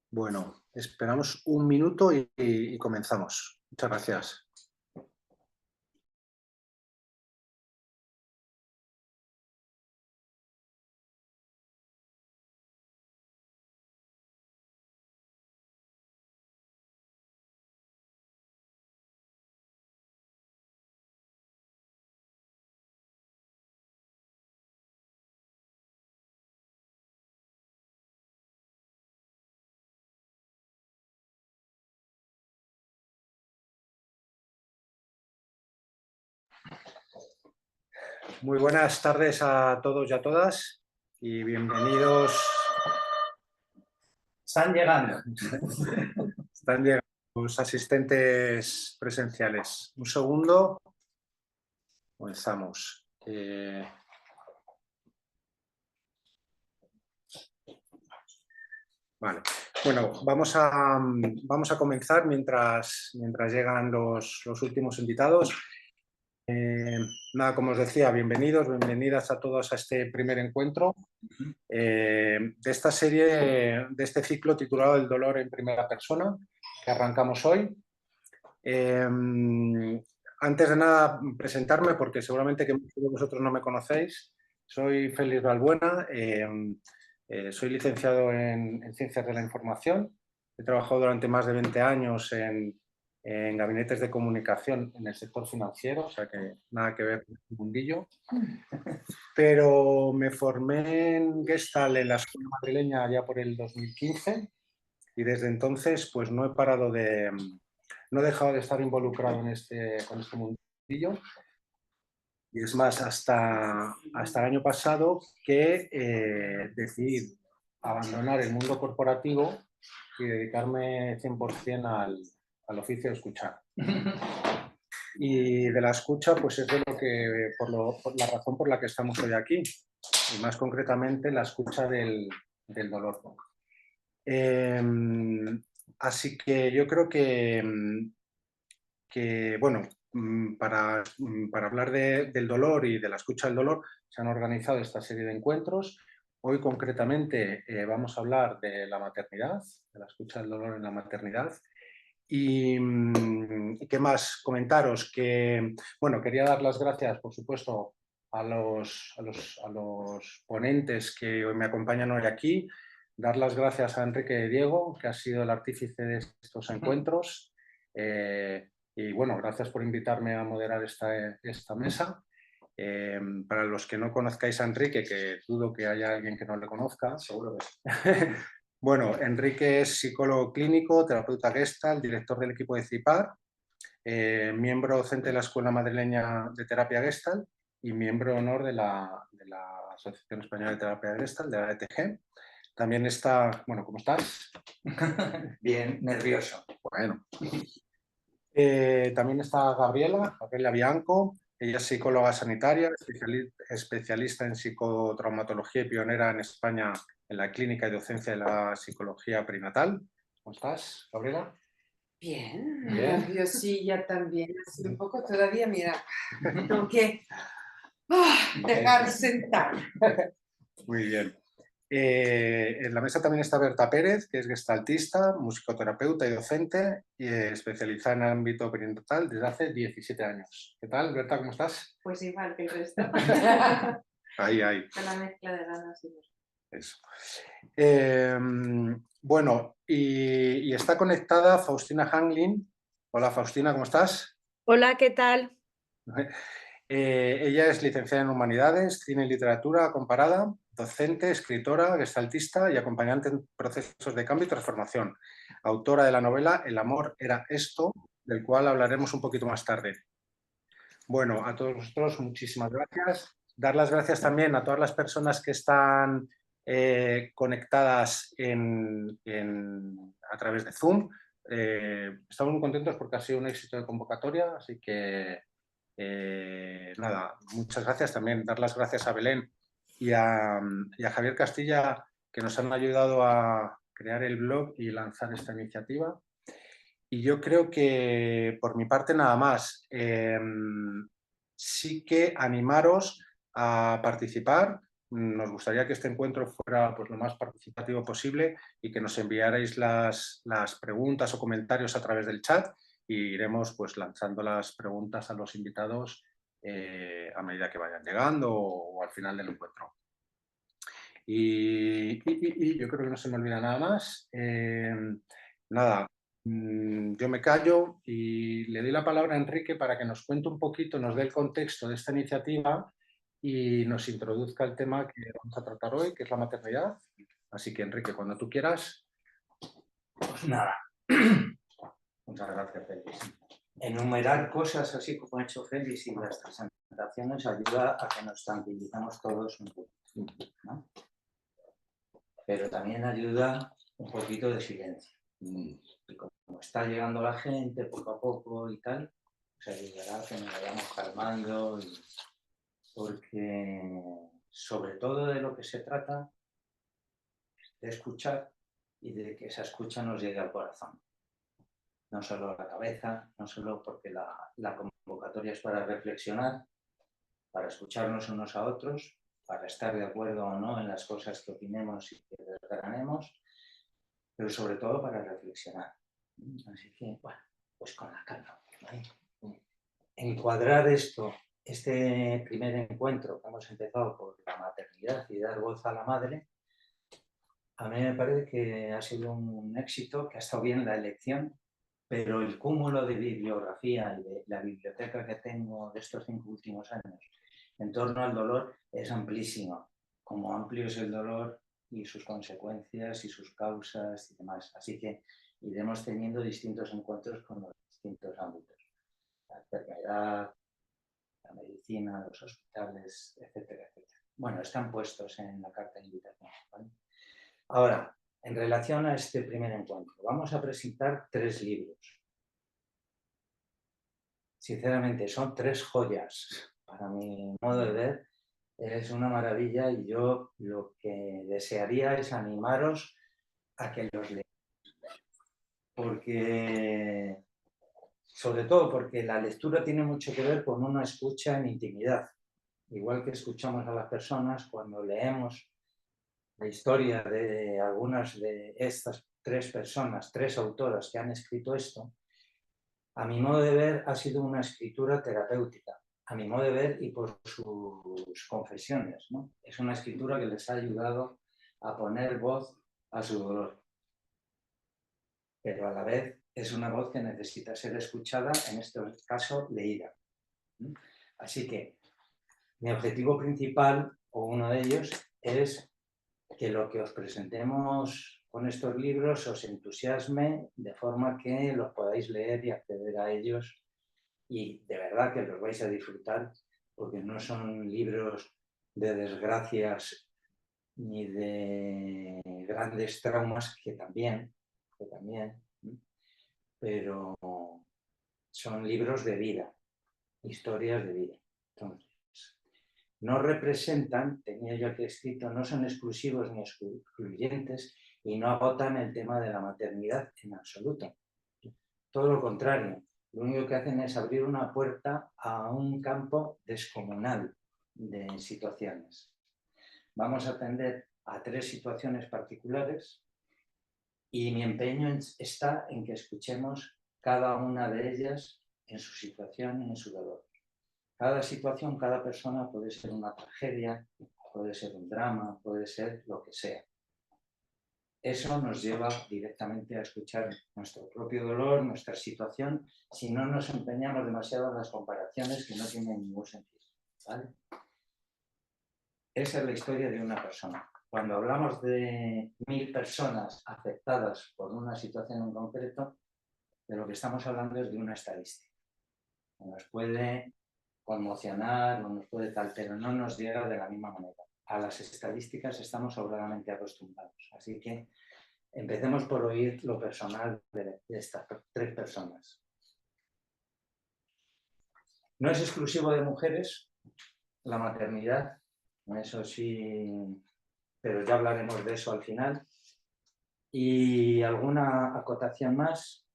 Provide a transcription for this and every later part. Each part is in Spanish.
Bueno, esperamos un minuto y comenzamos. Muchas gracias. Muy buenas tardes a todos y a todas y bienvenidos. Están llegando. Están llegando los asistentes presenciales. Un segundo. Comenzamos. Vale. Bueno, vamos a comenzar mientras llegan los últimos invitados. Nada, como os decía, bienvenidos, bienvenidas a todos a este primer encuentro de esta serie, de este ciclo titulado El dolor en primera persona, que arrancamos hoy. Antes de nada, presentarme, porque seguramente que muchos de vosotros no me conocéis. Soy Félix Balbuena, soy licenciado en Ciencias de la Información. He trabajado durante más de 20 años en gabinetes de comunicación en el sector financiero, o sea que nada que ver con el mundillo. Pero me formé en Gestalt en la escuela madrileña ya por el 2015 y desde entonces pues no he dejado de estar involucrado con este mundillo. Y es más, hasta el año pasado que decidí abandonar el mundo corporativo y dedicarme 100% al oficio de escuchar. Y de la escucha, pues es de por la razón por la que estamos hoy aquí, y más concretamente la escucha del dolor. Así que yo creo que bueno, para hablar del dolor y de la escucha del dolor, se han organizado esta serie de encuentros. Hoy concretamente vamos a hablar de la maternidad, de la escucha del dolor en la maternidad. Y qué más comentaros que, bueno, quería dar las gracias, por supuesto, a los ponentes que hoy me acompañan hoy aquí, dar las gracias a Enrique Diego, que ha sido el artífice de estos encuentros, y bueno, gracias por invitarme a moderar esta mesa. Para los que no conozcáis a Enrique, que dudo que haya alguien que no le conozca, seguro que sí. Bueno, Enrique es psicólogo clínico, terapeuta Gestalt, director del equipo de CIPAR, miembro docente de la Escuela Madrileña de Terapia Gestalt y miembro de honor de la Asociación Española de Terapia Gestalt, de la ETG. También está, bueno, ¿cómo estás? Bien, nervioso. Bueno. También está Gabriela Bianco. Ella es psicóloga sanitaria, especialista en psicotraumatología y pionera en España en la clínica y docencia de la psicología perinatal. ¿Cómo estás, Gabriela? Bien, nerviosilla también, así un poco todavía, mira, tengo que dejar sentar. Muy bien. En la mesa también está Berta Pérez, que es gestaltista, musicoterapeuta y docente, y especializada en el ámbito perinatal desde hace 17 años. ¿Qué tal, Berta? ¿Cómo estás? Pues igual que el resto. Ahí. Con la mezcla de ganas y Eso. Bueno, y está conectada Faustina Hanglin. Hola, Faustina, ¿cómo estás? Hola, ¿qué tal? Ella es licenciada en Humanidades, Cine y Literatura Comparada, docente, escritora, gestaltista y acompañante en procesos de cambio y transformación. Autora de la novela El amor era esto, del cual hablaremos un poquito más tarde. Bueno, a todos vosotros muchísimas gracias. Dar las gracias también a todas las personas que están conectadas a través de Zoom. Estamos muy contentos porque ha sido un éxito de convocatoria, así que nada, muchas gracias. También dar las gracias a Belén y a Javier Castilla, que nos han ayudado a crear el blog y lanzar esta iniciativa. Y yo creo que por mi parte nada más. Sí que animaros a participar, nos gustaría que este encuentro fuera pues, lo más participativo posible y que nos enviarais las preguntas o comentarios a través del chat y iremos pues, lanzando las preguntas a los invitados a medida que vayan llegando o al final del encuentro. Y yo creo que no se me olvida nada más. Nada, yo me callo y le doy la palabra a Enrique para que nos cuente un poquito, nos dé el contexto de esta iniciativa y nos introduzca el tema que vamos a tratar hoy, que es la maternidad. Así que, Enrique, cuando tú quieras. Pues nada. Muchas gracias, Félix. Enumerar cosas así como ha hecho Félix y las presentaciones ayuda a que nos tranquilicemos todos un poco, ¿no? Pero también ayuda un poquito de silencio. Y como está llegando la gente poco a poco y tal, pues ayudará a que nos vayamos calmando. Porque sobre todo de lo que se trata es de escuchar y de que esa escucha nos llegue al corazón. No solo a la cabeza, no solo porque la convocatoria es para reflexionar, para escucharnos unos a otros, para estar de acuerdo o no en las cosas que opinemos y que desgranemos, pero sobre todo para reflexionar. Así que, bueno, pues con la calma. ¿Vale? Encuadrar esto, este primer encuentro que hemos empezado por la maternidad y dar voz a la madre, a mí me parece que ha sido un éxito, que ha estado bien la elección, pero el cúmulo de bibliografía y de la biblioteca que tengo de estos 5 últimos años en torno al dolor es amplísimo, como amplio es el dolor y sus consecuencias y sus causas y demás. Así que iremos teniendo distintos encuentros con los distintos ámbitos. La enfermedad, la medicina, los hospitales, etcétera, etcétera. Bueno, están puestos en la carta de invitación, ¿vale? Ahora, en relación a este primer encuentro, vamos a presentar 3 libros. Sinceramente, son 3 joyas. Para mi modo de ver, es una maravilla y yo lo que desearía es animaros a que los leáis. Porque, sobre todo porque la lectura tiene mucho que ver con una escucha en intimidad. Igual que escuchamos a las personas cuando leemos la historia de algunas de estas 3 personas, 3 autoras que han escrito esto, a mi modo de ver ha sido una escritura terapéutica, a mi modo de ver y por sus confesiones, ¿no? Es una escritura que les ha ayudado a poner voz a su dolor, pero a la vez es una voz que necesita ser escuchada, en este caso leída. Así que mi objetivo principal, o uno de ellos, es que lo que os presentemos con estos libros os entusiasme de forma que los podáis leer y acceder a ellos y de verdad que los vais a disfrutar porque no son libros de desgracias ni de grandes traumas que también, pero son libros de vida, historias de vida. Entonces, no representan, tenía yo aquí escrito, no son exclusivos ni excluyentes y no agotan el tema de la maternidad en absoluto. Todo lo contrario, lo único que hacen es abrir una puerta a un campo descomunal de situaciones. Vamos a atender a 3 situaciones particulares y mi empeño está en que escuchemos cada una de ellas en su situación y en su dolor. Cada situación, cada persona puede ser una tragedia, puede ser un drama, puede ser lo que sea. Eso nos lleva directamente a escuchar nuestro propio dolor, nuestra situación, si no nos empeñamos demasiado en las comparaciones que no tienen ningún sentido, ¿vale? Esa es la historia de una persona. Cuando hablamos de 1000 personas afectadas por una situación en concreto, de lo que estamos hablando es de una estadística. Nos puede conmocionar o nos puede tal, pero no nos llega de la misma manera. A las estadísticas estamos sobradamente acostumbrados. Así que empecemos por oír lo personal de estas 3 personas. No es exclusivo de mujeres la maternidad, eso sí, pero ya hablaremos de eso al final. ¿Y alguna acotación más?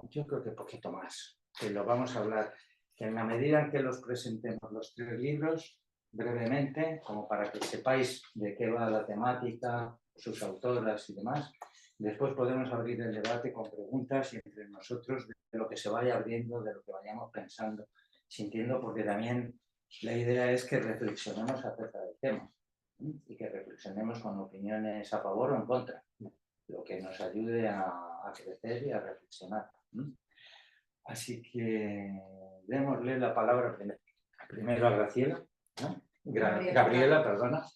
Yo creo que poquito más, que lo vamos a hablar, que en la medida en que los presentemos los 3 libros, brevemente, como para que sepáis de qué va la temática, sus autoras y demás. Después podemos abrir el debate con preguntas y entre nosotros de lo que se vaya abriendo, de lo que vayamos pensando, sintiendo, porque también la idea es que reflexionemos acerca del tema y que reflexionemos con opiniones a favor o en contra, lo que nos ayude a crecer y a reflexionar. Así que démosle la palabra primero a Graciela, ¿no? Gabriela, perdona.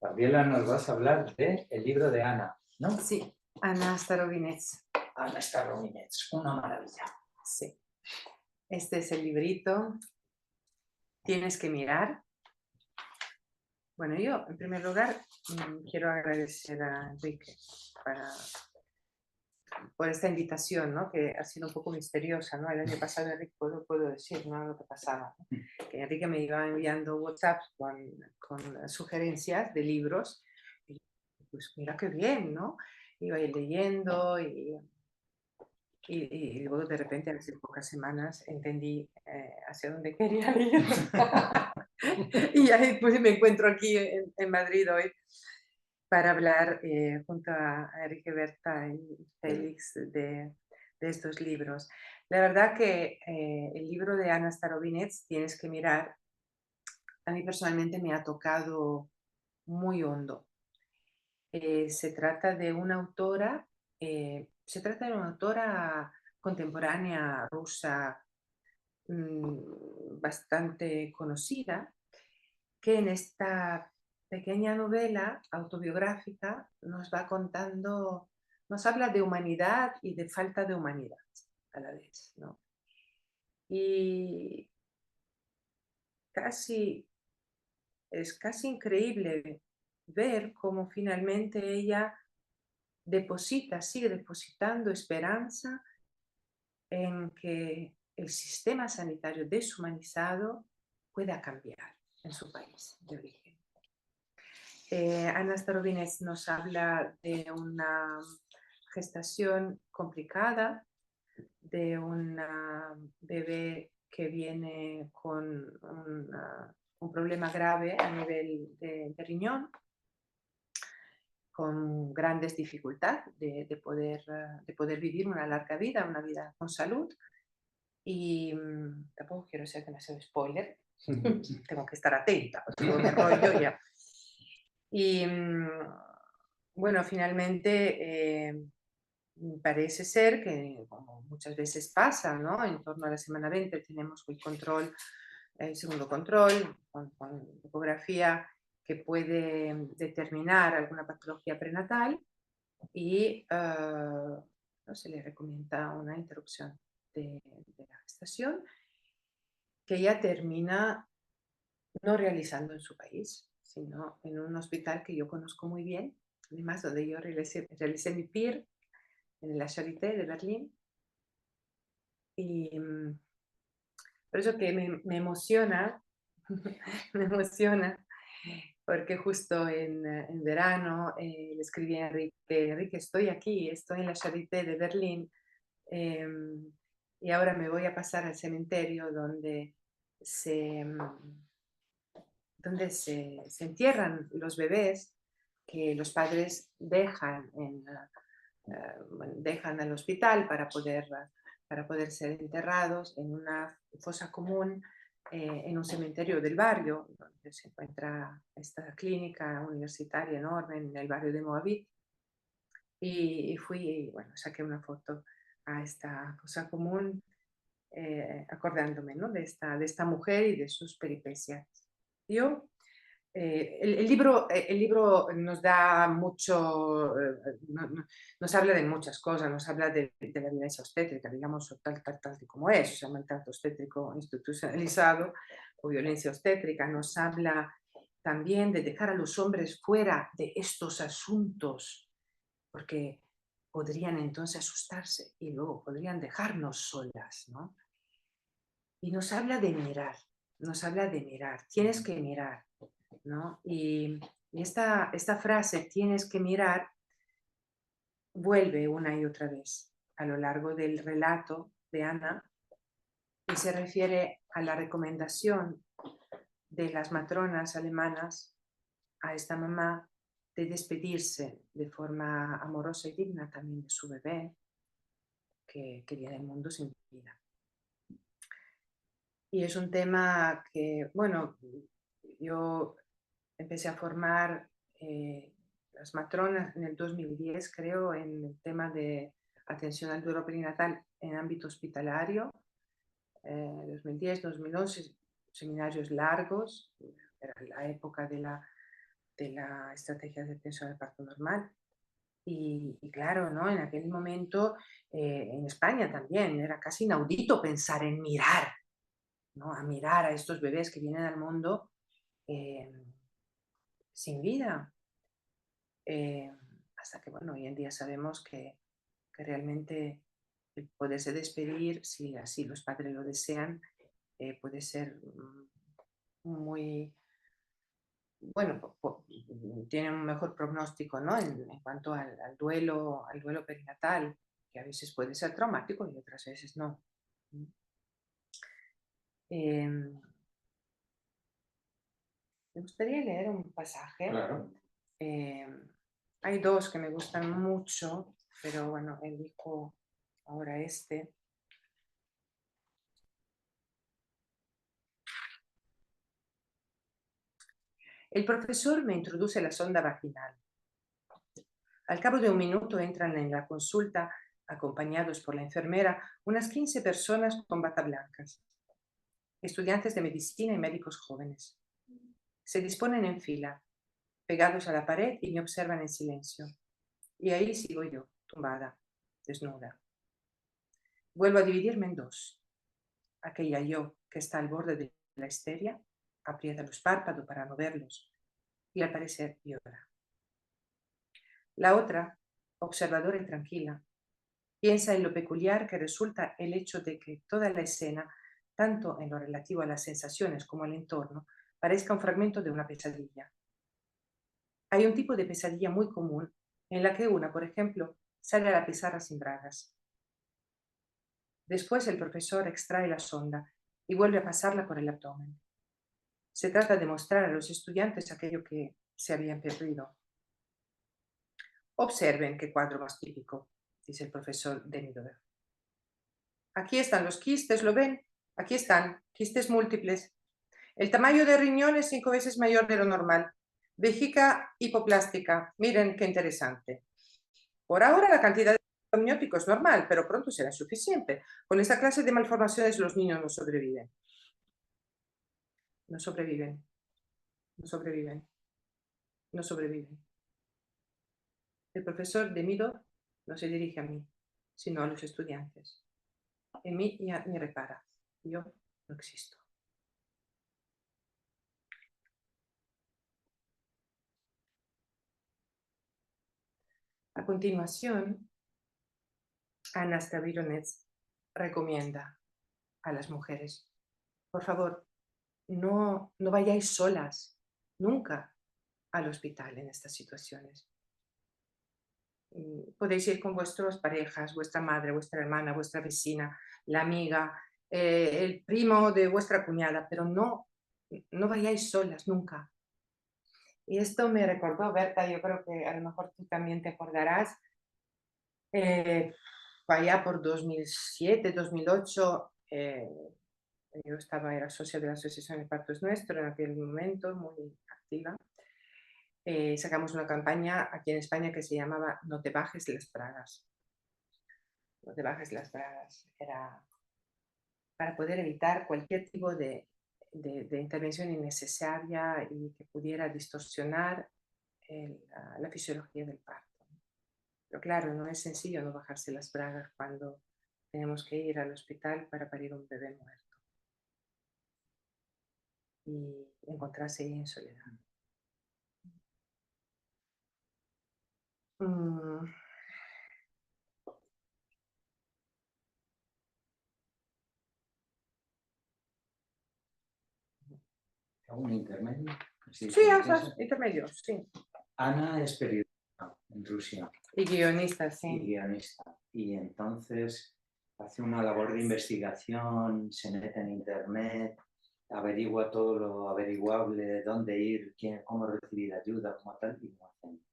Gabriela, nos vas a hablar del libro de Ana, ¿no? Sí, Ana Starovinets. Ana Starovinets, una maravilla. Sí. Este es el librito. Tienes que mirar. Bueno, yo en primer lugar quiero agradecer a Enrique por esta invitación, ¿no? Que ha sido un poco misteriosa, ¿no? El año pasado Enrique, puedo decir, ¿no? Lo que pasaba, ¿no? Que Enrique me iba enviando WhatsApp con sugerencias de libros y pues mira qué bien, ¿no? Iba a ir leyendo y luego de repente, hace pocas semanas, entendí hacia dónde quería ir. Y ahí pues me encuentro aquí en Madrid hoy para hablar junto a Enrique Berta y Félix de estos libros. La verdad que el libro de Ana Starovinets, Tienes que mirar, a mí personalmente me ha tocado muy hondo. Se trata de una autora, contemporánea rusa bastante conocida, que en esta pequeña novela autobiográfica nos va contando, nos habla de humanidad y de falta de humanidad a la vez, ¿no? Y es casi increíble ver cómo finalmente ella sigue depositando esperanza en que el sistema sanitario deshumanizado pueda cambiar en su país de origen. Ana Starovinets nos habla de una gestación complicada, de una bebé que viene con un problema grave a nivel de riñón, con grandes dificultades de poder vivir una larga vida, una vida con salud. Y tampoco quiero ser demasiado spoiler, tengo que estar atenta, porque me rollo ya. Y bueno, finalmente parece ser que, como muchas veces pasa, ¿no? En torno a la semana 20 tenemos el segundo control, con ecografía que puede determinar alguna patología prenatal y no se le recomienda una interrupción de la gestación que ella termina no realizando en su país, sino en un hospital que yo conozco muy bien, además donde yo realicé mi PIR en la Charité de Berlín. Y por eso que me emociona, me emociona, porque justo en verano le escribí a Enrique, estoy aquí, estoy en la Charité de Berlín y ahora me voy a pasar al cementerio donde se entierran los bebés que los padres dejan al hospital para poder ser enterrados en una fosa común en un cementerio del barrio, donde se encuentra esta clínica universitaria enorme en el barrio de Moabit. Y fui, bueno, saqué una foto a esta fosa común acordándome, ¿no? de esta mujer y de sus peripecias. Yo el libro nos da mucho, nos habla de muchas cosas, nos habla de la violencia obstétrica, digamos, tal como es, o sea, maltrato obstétrico institucionalizado o violencia obstétrica, nos habla también de dejar a los hombres fuera de estos asuntos, porque podrían entonces asustarse y luego podrían dejarnos solas, ¿no? Y nos habla de mirar, tienes que mirar, ¿no? Y esta frase, tienes que mirar, vuelve una y otra vez a lo largo del relato de Ana y se refiere a la recomendación de las matronas alemanas a esta mamá de despedirse de forma amorosa y digna también de su bebé que viene al mundo sin vida. Y es un tema que, bueno, yo empecé a formar las matronas en el 2010, creo, en el tema de atención al duelo perinatal en ámbito hospitalario. 2010, 2011, seminarios largos, era la época de la estrategia de atención al parto normal. Y claro, ¿no? En aquel momento, en España también, era casi inaudito pensar en mirar, ¿no? A mirar a estos bebés que vienen al mundo sin vida. Hasta que, bueno, hoy en día sabemos que realmente el poderse despedir, si así los padres lo desean, puede ser muy, bueno, tiene un mejor pronóstico, ¿no? En cuanto al duelo perinatal, que a veces puede ser traumático y otras veces no. Me gustaría leer un pasaje. Claro. Hay dos que me gustan mucho, pero bueno, elijo ahora este. El profesor me introduce la sonda vaginal. Al cabo de un minuto entran en la consulta, acompañados por la enfermera, unas 15 personas con bata blancas, estudiantes de medicina y médicos jóvenes. Se disponen en fila, pegados a la pared y me observan en silencio. Y ahí sigo yo, tumbada, desnuda. Vuelvo a dividirme en dos. Aquella yo que está al borde de la histeria, aprieta los párpados para no verlos y al parecer llora. La otra, observadora y tranquila, piensa en lo peculiar que resulta el hecho de que toda la escena, tanto en lo relativo a las sensaciones como al entorno, parezca un fragmento de una pesadilla. Hay un tipo de pesadilla muy común en la que una, por ejemplo, sale a la pizarra sin bragas. Después el profesor extrae la sonda y vuelve a pasarla por el abdomen. Se trata de mostrar a los estudiantes aquello que se habían perdido. Observen qué cuadro más típico, dice el profesor Demidoff. Aquí están los quistes, ¿lo ven? Aquí están, quistes múltiples. El tamaño de riñón es 5 veces mayor de lo normal. Vejiga hipoplástica, miren qué interesante. Por ahora la cantidad de amniótico es normal, pero pronto será suficiente. Con esta clase de malformaciones los niños no sobreviven. No sobreviven. No sobreviven. No sobreviven. El profesor Demidoff no se dirige a mí, sino a los estudiantes. En mí ni repara. Yo no existo. A continuación, Anna Stavronets recomienda a las mujeres, por favor, no vayáis solas, nunca, al hospital en estas situaciones. Podéis ir con vuestras parejas, vuestra madre, vuestra hermana, vuestra vecina, la amiga, el primo de vuestra cuñada, pero no vayáis solas, nunca. Y esto me recordó, Berta, yo creo que a lo mejor tú también te acordarás, allá por 2007, 2008, yo era socia de la Asociación de Partos Nuestro en aquel momento, muy activa. Sacamos una campaña aquí en España que se llamaba No te bajes las bragas. No te bajes las bragas. Era para poder evitar cualquier tipo de intervención innecesaria y que pudiera distorsionar la fisiología del parto. Pero claro, no es sencillo no bajarse las bragas cuando tenemos que ir al hospital para parir un bebé muerto y encontrarse ahí en soledad. ¿Un intermedio? Sí, intermedio, sí. Ana es periodista en Rusia. Y guionista, sí. Y guionista. Y entonces hace una labor de investigación, se mete en internet averigua todo lo averiguable, dónde ir, quién, cómo recibir ayuda, como tal, y no hacen.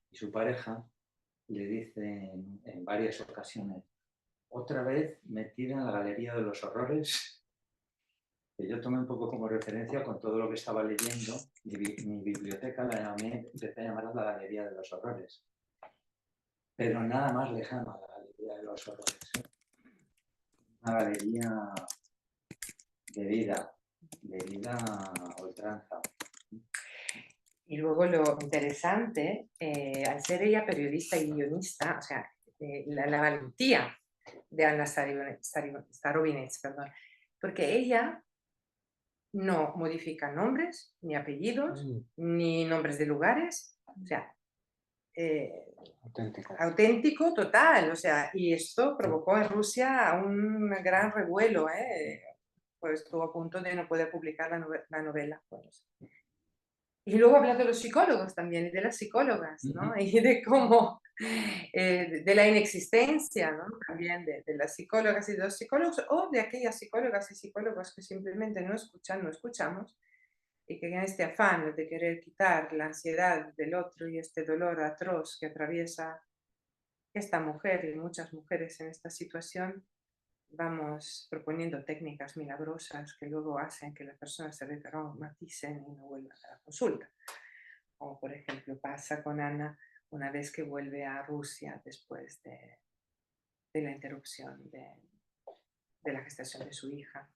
Y su pareja le dice en varias ocasiones, otra vez metida en la galería de los horrores, que yo tomé un poco como referencia con todo lo que estaba leyendo. Mi biblioteca la llamé, empecé a llamarla la galería de los horrores. Pero nada más lejano a la galería de los horrores. Una galería de vida a ultranza. Y luego lo interesante, al ser ella periodista y guionista, o sea, la valentía de Anna Starobinets, perdón, porque ella no modifica nombres, ni apellidos, ni nombres de lugares, o sea, auténtico total, o sea, y esto provocó en Rusia un gran revuelo, pues estuvo a punto de no poder publicar la novela. Pues. Y luego habla de los psicólogos también, y de las psicólogas, ¿no? Y de cómo, de la inexistencia, ¿no? También de las psicólogas y de los psicólogos, o de aquellas psicólogas y psicólogos que simplemente no escuchan, no escuchamos, y que en este afán de querer quitar la ansiedad del otro y este dolor atroz que atraviesa esta mujer y muchas mujeres en esta situación, vamos proponiendo técnicas milagrosas que luego hacen que la persona se retraumaticen y no vuelva a la consulta. Como por ejemplo pasa con Ana una vez que vuelve a Rusia después de la interrupción de la gestación de su hija.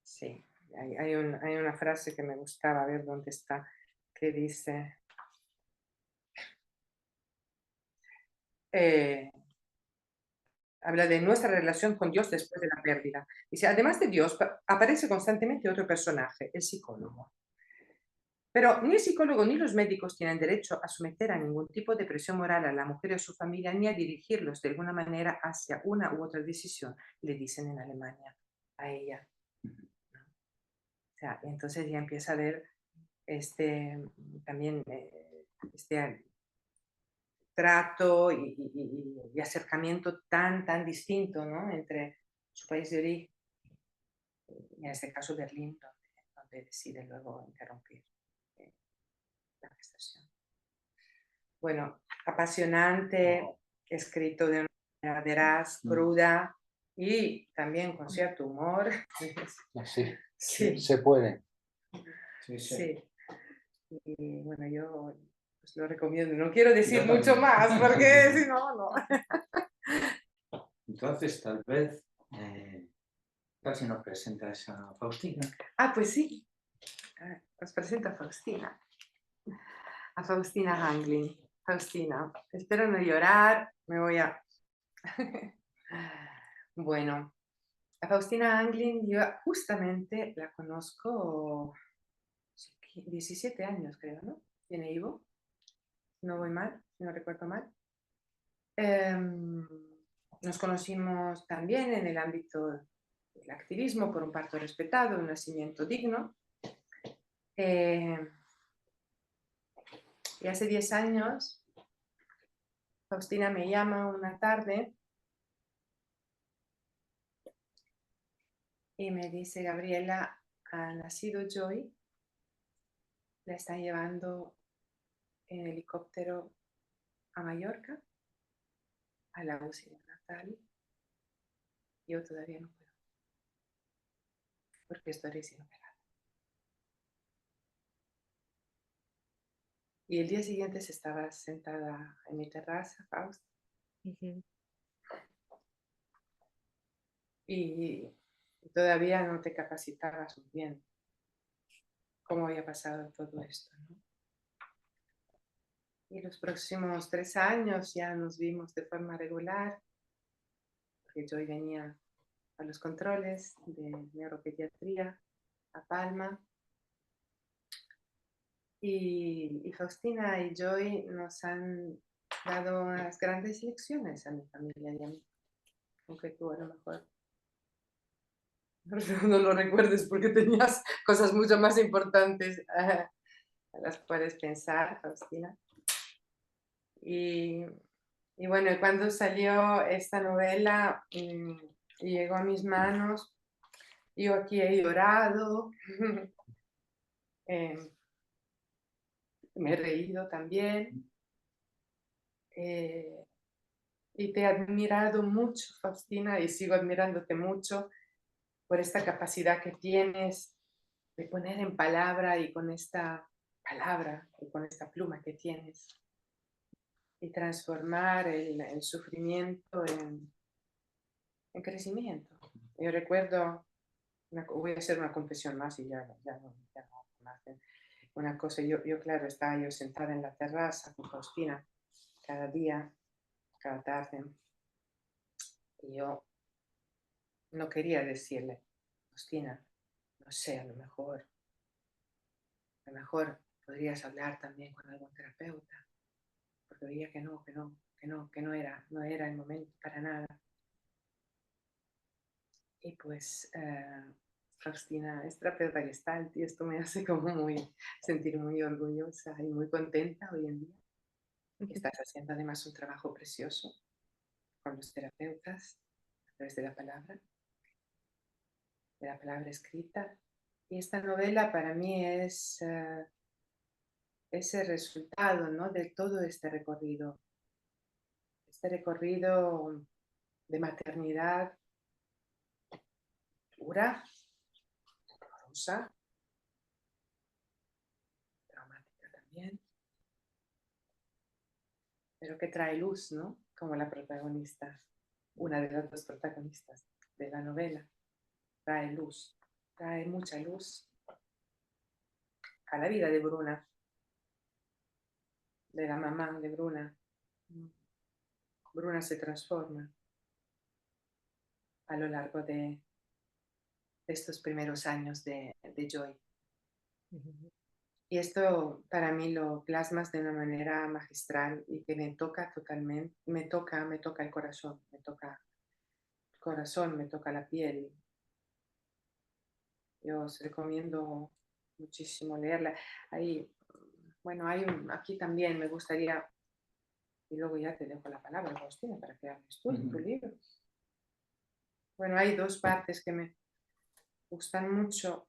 Sí, hay una frase que me gustaba, a ver dónde está, que dice... habla de nuestra relación con Dios después de la pérdida. Dice, además de Dios, aparece constantemente otro personaje, el psicólogo. Pero ni el psicólogo ni los médicos tienen derecho a someter a ningún tipo de presión moral a la mujer y a su familia, ni a dirigirlos de alguna manera hacia una u otra decisión, le dicen en Alemania a ella. O sea, entonces ya empieza a ver también este trato y acercamiento tan distinto, ¿no? Entre su país de origen y en este caso Berlín, donde decide luego interrumpir la gestación. Bueno, apasionante, escrito de una manera veraz, cruda y también con cierto humor. Sí, Sí. se puede. Sí. Y bueno, yo pues lo recomiendo. No quiero decir mucho más porque si no, no. Entonces, tal vez, casi nos presentas a Faustina. Ah, pues sí. Os presento a Faustina. A Faustina Hanglin. Faustina, espero no llorar. Me voy a... Bueno, a Faustina Hanglin yo justamente la conozco 17 años, creo, ¿no? Tiene Ivo. No voy mal, si no recuerdo mal. Nos conocimos también en el ámbito del activismo por un parto respetado, un nacimiento digno. Y hace 10 años, Faustina me llama una tarde y me dice, Gabriela, ha nacido Joy, la están llevando en helicóptero a Mallorca, a la UCI natal. Yo todavía no puedo, porque estoy recién operada. Y el día siguiente se estaba sentada en mi terraza, Faust. Y todavía no te capacitabas muy bien cómo había pasado todo esto, ¿no? Y los próximos 3 años ya nos vimos de forma regular, porque yo venía a los controles de neuropediatría a Palma. Y Faustina y Joy nos han dado unas grandes lecciones a mi familia y a mí, aunque tú a lo mejor no lo recuerdes porque tenías cosas mucho más importantes a las cuales pensar, Faustina. Y Y bueno, y cuando salió esta novela y llegó a mis manos, yo aquí he llorado, eh, me he reído también. eh, y te he admirado mucho, Faustina, y sigo admirándote mucho por esta capacidad que tienes de poner en palabra y con esta palabra y con esta pluma que tienes y transformar el sufrimiento en crecimiento. Yo recuerdo, voy a hacer una confesión más y ya no más. Una cosa, claro, estaba yo sentada en la terraza con Faustina cada día, cada tarde, y yo no quería decirle, Faustina, no sé, a lo mejor podrías hablar también con algún terapeuta, porque veía que no era el momento para nada. Y pues Faustina es terapeuta Gestalt y esto me hace sentir muy orgullosa y muy contenta hoy en día. Estás haciendo además un trabajo precioso con los terapeutas a través de la palabra escrita. Y esta novela para mí es ese resultado, ¿no?, de todo este recorrido de maternidad dura, dolorosa, traumática también, pero que trae luz, ¿no? Como la protagonista, una de las dos protagonistas de la novela, trae luz, trae mucha luz a la vida de Bruna, de la mamá de Bruna. Bruna se transforma a lo largo de estos primeros años de Joy. Y esto para mí lo plasmas de una manera magistral y que me toca totalmente, me toca el corazón, me toca la piel. Yo os recomiendo muchísimo leerla. Hay, bueno, aquí también me gustaría, y luego ya te dejo la palabra, Faustina, para que hables tú de tu libro. Bueno, hay dos partes que me gustan mucho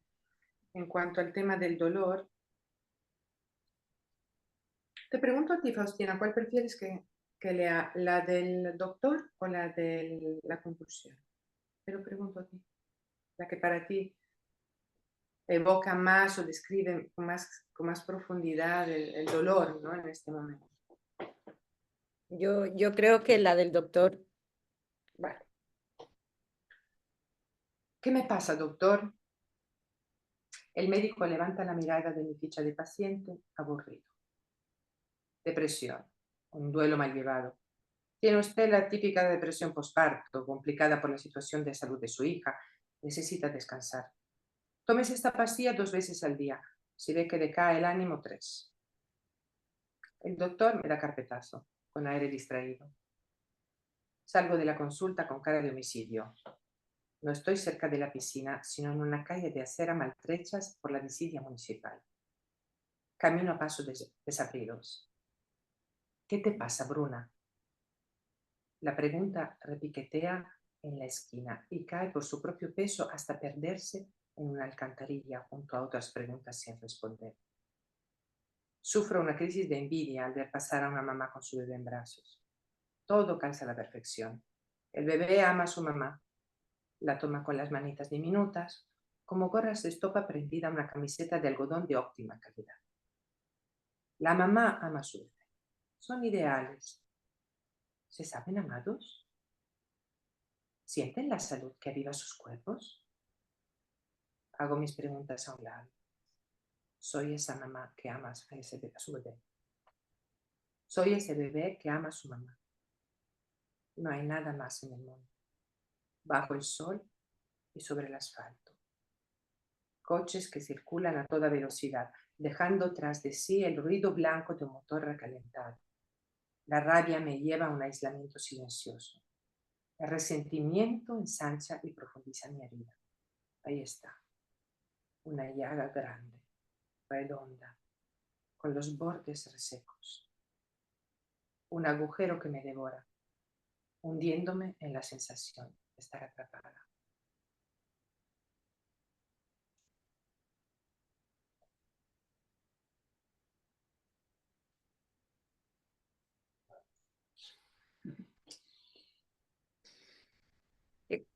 en cuanto al tema del dolor. Te pregunto a ti, Faustina, ¿cuál prefieres que lea? ¿La del doctor o la de la compulsión? Te lo pregunto a ti. La que para ti evoca más o describe con más profundidad el dolor, ¿no?, en este momento. Yo creo que la del doctor. Vale. ¿Qué me pasa, doctor? El médico levanta la mirada de mi ficha de paciente, aburrido. Depresión, un duelo mal llevado. Tiene usted la típica depresión postparto, complicada por la situación de salud de su hija. Necesita descansar. Tómese esta pastilla 2 veces al día. Si ve que decae el ánimo, 3. El doctor me da carpetazo, con aire distraído. Salgo de la consulta con cara de homicidio. No estoy cerca de la piscina, sino en una calle de acera maltrechas por la desidia municipal. Camino a pasos desabridos. ¿Qué te pasa, Bruna? La pregunta repiquetea en la esquina y cae por su propio peso hasta perderse en una alcantarilla junto a otras preguntas sin responder. Sufro una crisis de envidia al ver pasar a una mamá con su bebé en brazos. Todo calza a la perfección. El bebé ama a su mamá. La toma con las manitas diminutas, como gorras de estopa prendida a una camiseta de algodón de óptima calidad. La mamá ama a su bebé. Son ideales. ¿Se saben amados? ¿Sienten la salud que aviva sus cuerpos? Hago mis preguntas a un lado. Soy esa mamá que ama a su bebé. Soy ese bebé que ama a su mamá. No hay nada más en el mundo. Bajo el sol y sobre el asfalto. Coches que circulan a toda velocidad, dejando tras de sí el ruido blanco de un motor recalentado. La rabia me lleva a un aislamiento silencioso. El resentimiento ensancha y profundiza mi herida. Ahí está. Una llaga grande, redonda, con los bordes resecos. un agujero que me devora, hundiéndome en la sensación de estar atrapada.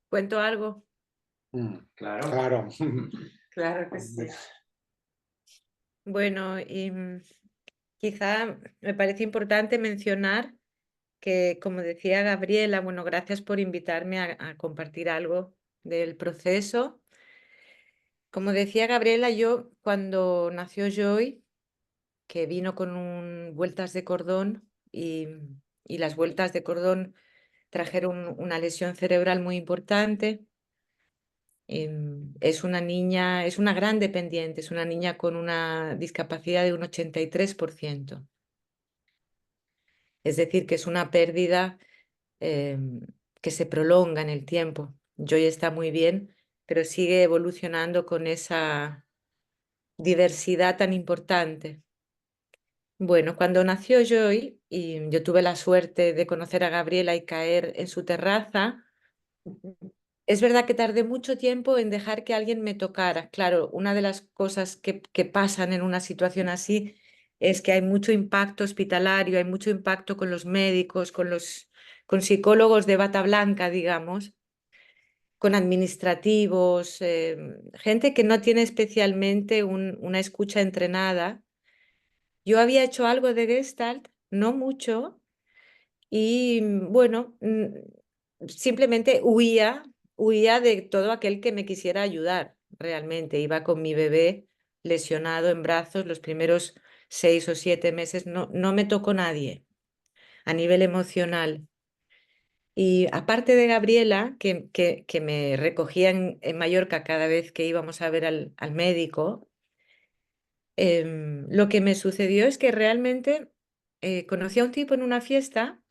¿Cuento algo? Claro. Claro. Claro que sí. Bueno, y quizá me parece importante mencionar que, como decía Gabriela, bueno, gracias por invitarme a compartir algo del proceso. Como decía Gabriela, yo cuando nació Joy, que vino con vueltas de cordón y las vueltas de cordón trajeron una lesión cerebral muy importante. Es una niña, es una gran dependiente, es una niña con una discapacidad de un 83%. Es decir, que es una pérdida que se prolonga en el tiempo. Joy está muy bien, pero sigue evolucionando con esa diversidad tan importante. Bueno, cuando nació Joy, y yo tuve la suerte de conocer a Gabriela y caer en su terraza, es verdad que tardé mucho tiempo en dejar que alguien me tocara. Claro, una de las cosas que pasan en una situación así es que hay mucho impacto hospitalario, hay mucho impacto con los médicos, con psicólogos de bata blanca, digamos, con administrativos, gente que no tiene especialmente una escucha entrenada. Yo había hecho algo de Gestalt, no mucho, y bueno, simplemente huía de todo aquel que me quisiera ayudar, realmente. Iba con mi bebé lesionado en brazos los primeros 6 o 7 meses, no me tocó nadie a nivel emocional. Y aparte de Gabriela, que me recogía en Mallorca cada vez que íbamos a ver al médico, lo que me sucedió es que realmente conocí a un tipo en una fiesta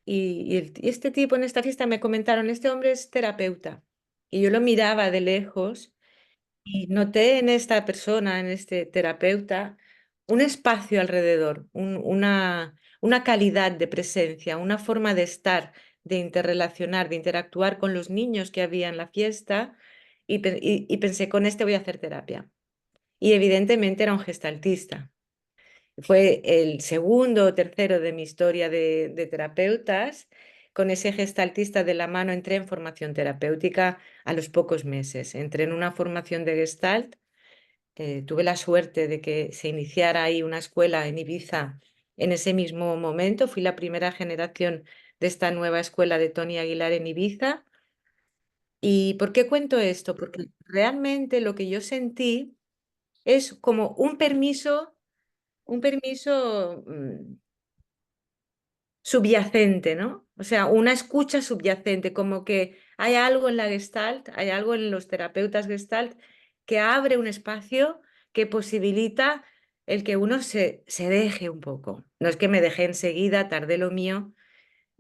y este tipo en esta fiesta me comentaron, este hombre es terapeuta. Y yo lo miraba de lejos y noté en esta persona, en este terapeuta, un espacio alrededor, una calidad de presencia, una forma de estar, de interrelacionar, de interactuar con los niños que había en la fiesta y pensé, con este voy a hacer terapia. Y evidentemente era un gestaltista. Fue el segundo o tercero de mi historia de terapeutas. Con ese gestaltista de la mano entré en formación terapéutica a los pocos meses. Entré en una formación de Gestalt. Tuve la suerte de que se iniciara ahí una escuela en Ibiza en ese mismo momento. Fui la primera generación de esta nueva escuela de Tony Aguilar en Ibiza. ¿Y por qué cuento esto? Porque realmente lo que yo sentí es como un permiso subyacente, ¿no? O sea, una escucha subyacente, como que hay algo en la Gestalt, hay algo en los terapeutas Gestalt que abre un espacio que posibilita el que uno se deje un poco. No es que me dejé enseguida, tardé lo mío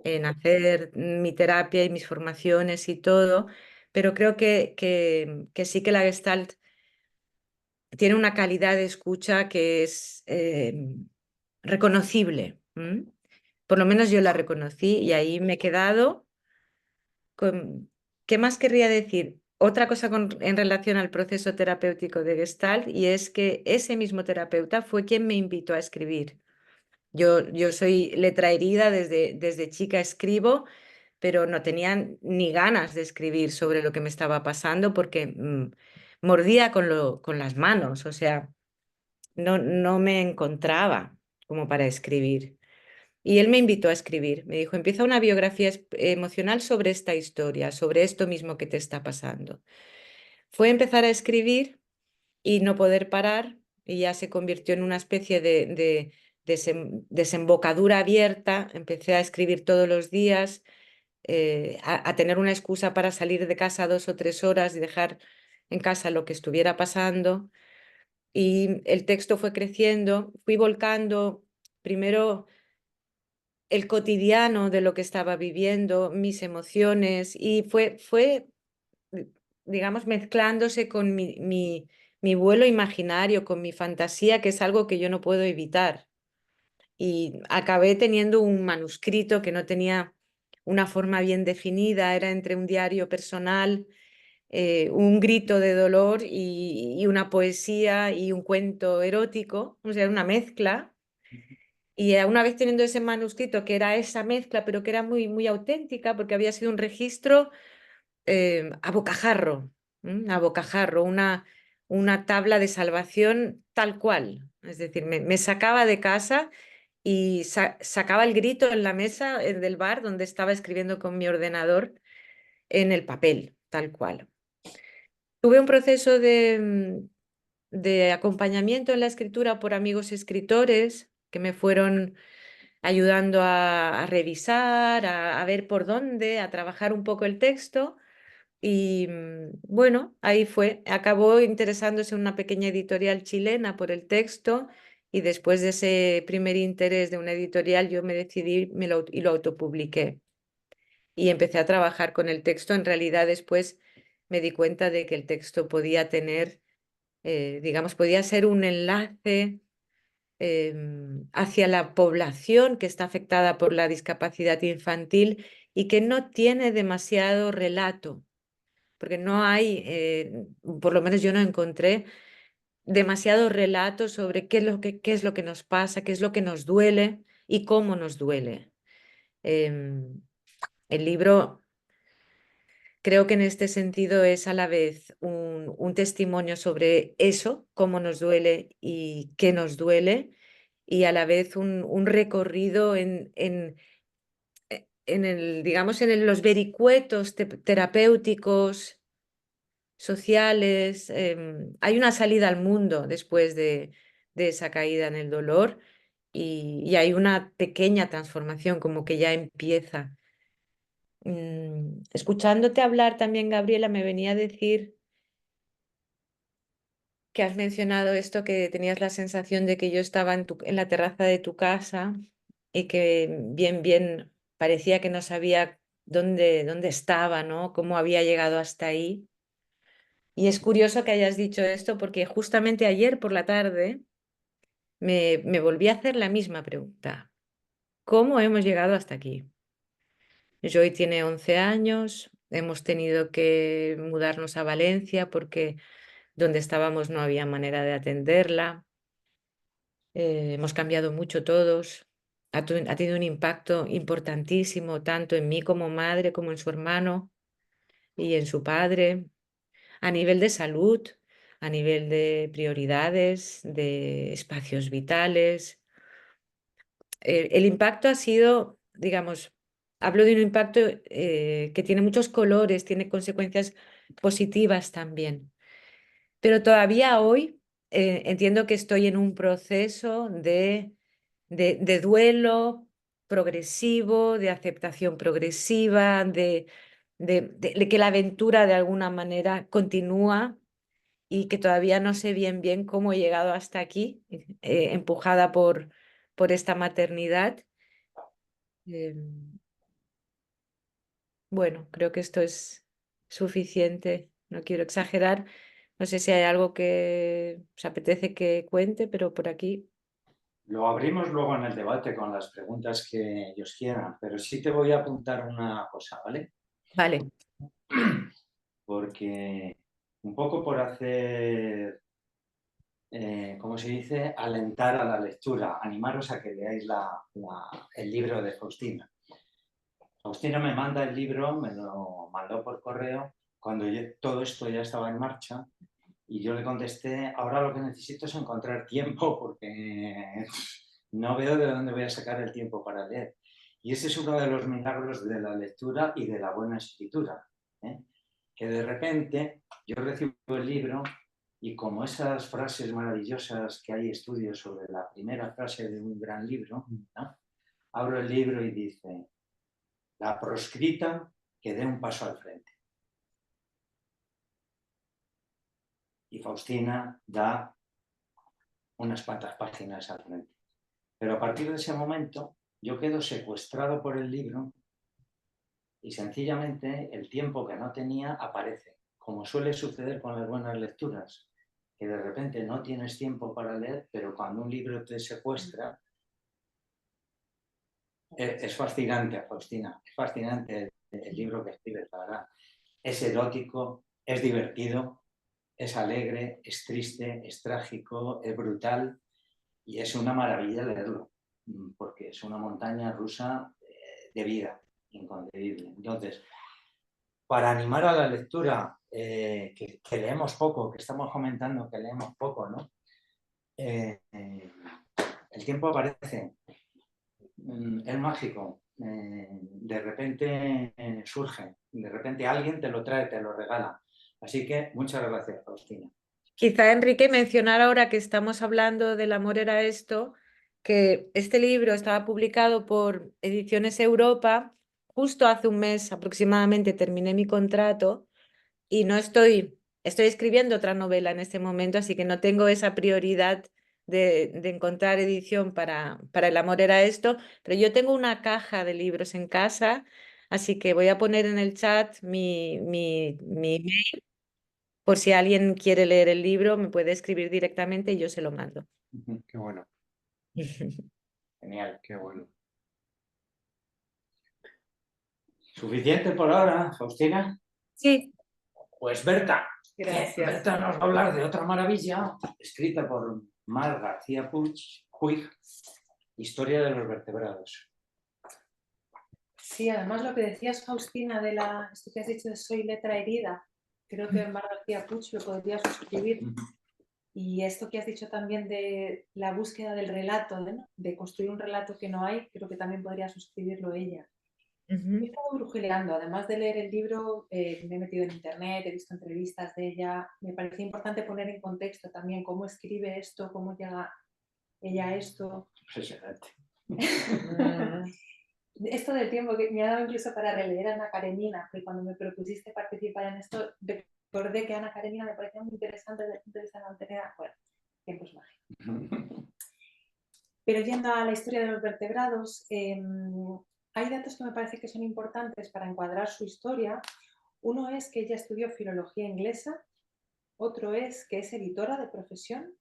en hacer mi terapia y mis formaciones y todo, pero creo que sí que la Gestalt tiene una calidad de escucha que es reconocible. Por lo menos yo la reconocí y ahí me he quedado con... ¿Qué más querría decir? Otra cosa en relación al proceso terapéutico de Gestalt y es que ese mismo terapeuta fue quien me invitó a escribir. Yo soy letra herida, desde chica escribo, pero no tenía ni ganas de escribir sobre lo que me estaba pasando porque mordía con las manos, o sea, no me encontraba como para escribir. Y él me invitó a escribir. Me dijo, empieza una biografía emocional sobre esta historia, sobre esto mismo que te está pasando. Fue empezar a escribir y no poder parar y ya se convirtió en una especie de desembocadura abierta. Empecé a escribir todos los días, a tener una excusa para salir de casa 2 o 3 horas y dejar en casa lo que estuviera pasando. Y el texto fue creciendo, fui volcando primero el cotidiano de lo que estaba viviendo, mis emociones, y fue digamos, mezclándose con mi vuelo imaginario, con mi fantasía, que es algo que yo no puedo evitar. y acabé teniendo un manuscrito que no tenía una forma bien definida, era entre un diario personal, un grito de dolor y una poesía y un cuento erótico, o sea, era una mezcla. Y una vez teniendo ese manuscrito, que era esa mezcla, pero que era muy, muy auténtica, porque había sido un registro a bocajarro, a bocajarro, una tabla de salvación tal cual. Es decir, me sacaba de casa y sacaba el grito en la mesa del bar donde estaba escribiendo con mi ordenador en el papel, tal cual. Tuve un proceso de acompañamiento en la escritura por amigos escritores que me fueron ayudando a revisar, a ver por dónde, a trabajar un poco el texto. Y bueno, ahí fue. Acabó interesándose una pequeña editorial chilena por el texto y después de ese primer interés de una editorial yo me decidí y lo autopubliqué. Y empecé a trabajar con el texto. En realidad después me di cuenta de que el texto podía tener, digamos, podía ser un enlace hacia la población que está afectada por la discapacidad infantil y que no tiene demasiado relato, porque no hay, por lo menos yo no encontré demasiado relato sobre qué es lo que nos pasa, qué es lo que nos duele y cómo nos duele. El libro creo que en este sentido es a la vez un testimonio sobre eso, cómo nos duele y qué nos duele, y a la vez un recorrido digamos, los vericuetos terapéuticos, sociales. Hay una salida al mundo después de esa caída en el dolor y hay una pequeña transformación, como que ya empieza. Escuchándote hablar también, Gabriela, me venía a decir que has mencionado esto, que tenías la sensación de que yo estaba en la terraza de tu casa y que bien parecía que no sabía dónde estaba, ¿no? Cómo había llegado hasta ahí. Y es curioso que hayas dicho esto porque justamente ayer por la tarde me volví a hacer la misma pregunta. ¿Cómo hemos llegado hasta aquí? Joy tiene 11 años, hemos tenido que mudarnos a Valencia porque donde estábamos no había manera de atenderla. Hemos cambiado mucho todos. Ha tenido un impacto importantísimo tanto en mí como madre, como en su hermano y en su padre, a nivel de salud, a nivel de prioridades, de espacios vitales. El impacto ha sido, digamos, hablo de un impacto que tiene muchos colores, tiene consecuencias positivas también. Pero todavía hoy entiendo que estoy en un proceso de duelo progresivo, de aceptación progresiva, de que la aventura de alguna manera continúa y que todavía no sé bien cómo he llegado hasta aquí, empujada por esta maternidad. Bueno, creo que esto es suficiente, no quiero exagerar. No sé si hay algo que os apetece que cuente, pero por aquí. Lo abrimos luego en el debate con las preguntas que ellos quieran, pero sí te voy a apuntar una cosa, ¿vale? Vale. Porque un poco por hacer, ¿cómo se dice? Alentar a la lectura, animaros a que leáis el libro de Faustina. Faustina me manda el libro, me lo mandó por correo, cuando todo esto ya estaba en marcha, y yo le contesté, ahora lo que necesito es encontrar tiempo, porque no veo de dónde voy a sacar el tiempo para leer. Y ese es uno de los milagros de la lectura y de la buena escritura, ¿eh? Que de repente yo recibo el libro y como esas frases maravillosas que hay estudios sobre la primera frase de un gran libro, ¿no? Abro el libro y dice, la proscrita que dé un paso al frente. Y Faustina da unas cuantas páginas al frente. Pero a partir de ese momento yo quedo secuestrado por el libro y sencillamente el tiempo que no tenía aparece, como suele suceder con las buenas lecturas, que de repente no tienes tiempo para leer, pero cuando un libro te secuestra, Es fascinante, Faustina, es fascinante el libro que escribes, la verdad. Es erótico, es divertido, es alegre, es triste, es trágico, es brutal y es una maravilla leerlo, porque es una montaña rusa de vida, inconcebible. Entonces, para animar a la lectura, que leemos poco, que estamos comentando que leemos poco, ¿no? El tiempo aparece, es mágico, de repente surge, de repente alguien te lo trae, te lo regala. Así que muchas gracias, Faustina. Quizá, Enrique, mencionar ahora que estamos hablando del amor era esto, que este libro estaba publicado por Ediciones Europa. Justo hace un mes aproximadamente terminé mi contrato y no estoy escribiendo otra novela en este momento, así que no tengo esa prioridad de encontrar edición para El amor era esto, pero yo tengo una caja de libros en casa, así que voy a poner en el chat mi email. Por si alguien quiere leer el libro, me puede escribir directamente y yo se lo mando. Qué bueno, Genial. qué bueno. ¿Suficiente por ahora, Faustina? Sí. Pues Berta. Gracias. Berta nos va a hablar de otra maravilla, escrita por Mar García Puig, Historia de los vertebrados. Sí, además lo que decías, Faustina, de esto que has dicho de soy letra herida, creo que Mar García Puig lo podría suscribir. Y esto que has dicho también de la búsqueda del relato, de construir un relato que no hay, creo que también podría suscribirlo ella. He estado brujuleando, además de leer el libro, me he metido en internet, he visto entrevistas de ella. Me parece importante poner en contexto también cómo escribe esto, cómo llega ella a esto. Esto del tiempo que me ha dado incluso para releer a Ana Karenina, que cuando me propusiste participar en esto, recordé que Ana Karenina me parecía muy interesante desde el punto de vista de la maternidad. Bueno, tiempos mágicos. Pero yendo a la historia de los vertebrados, hay datos que me parece que son importantes para encuadrar su historia. Uno es que ella estudió filología inglesa, otro es que es editora de profesión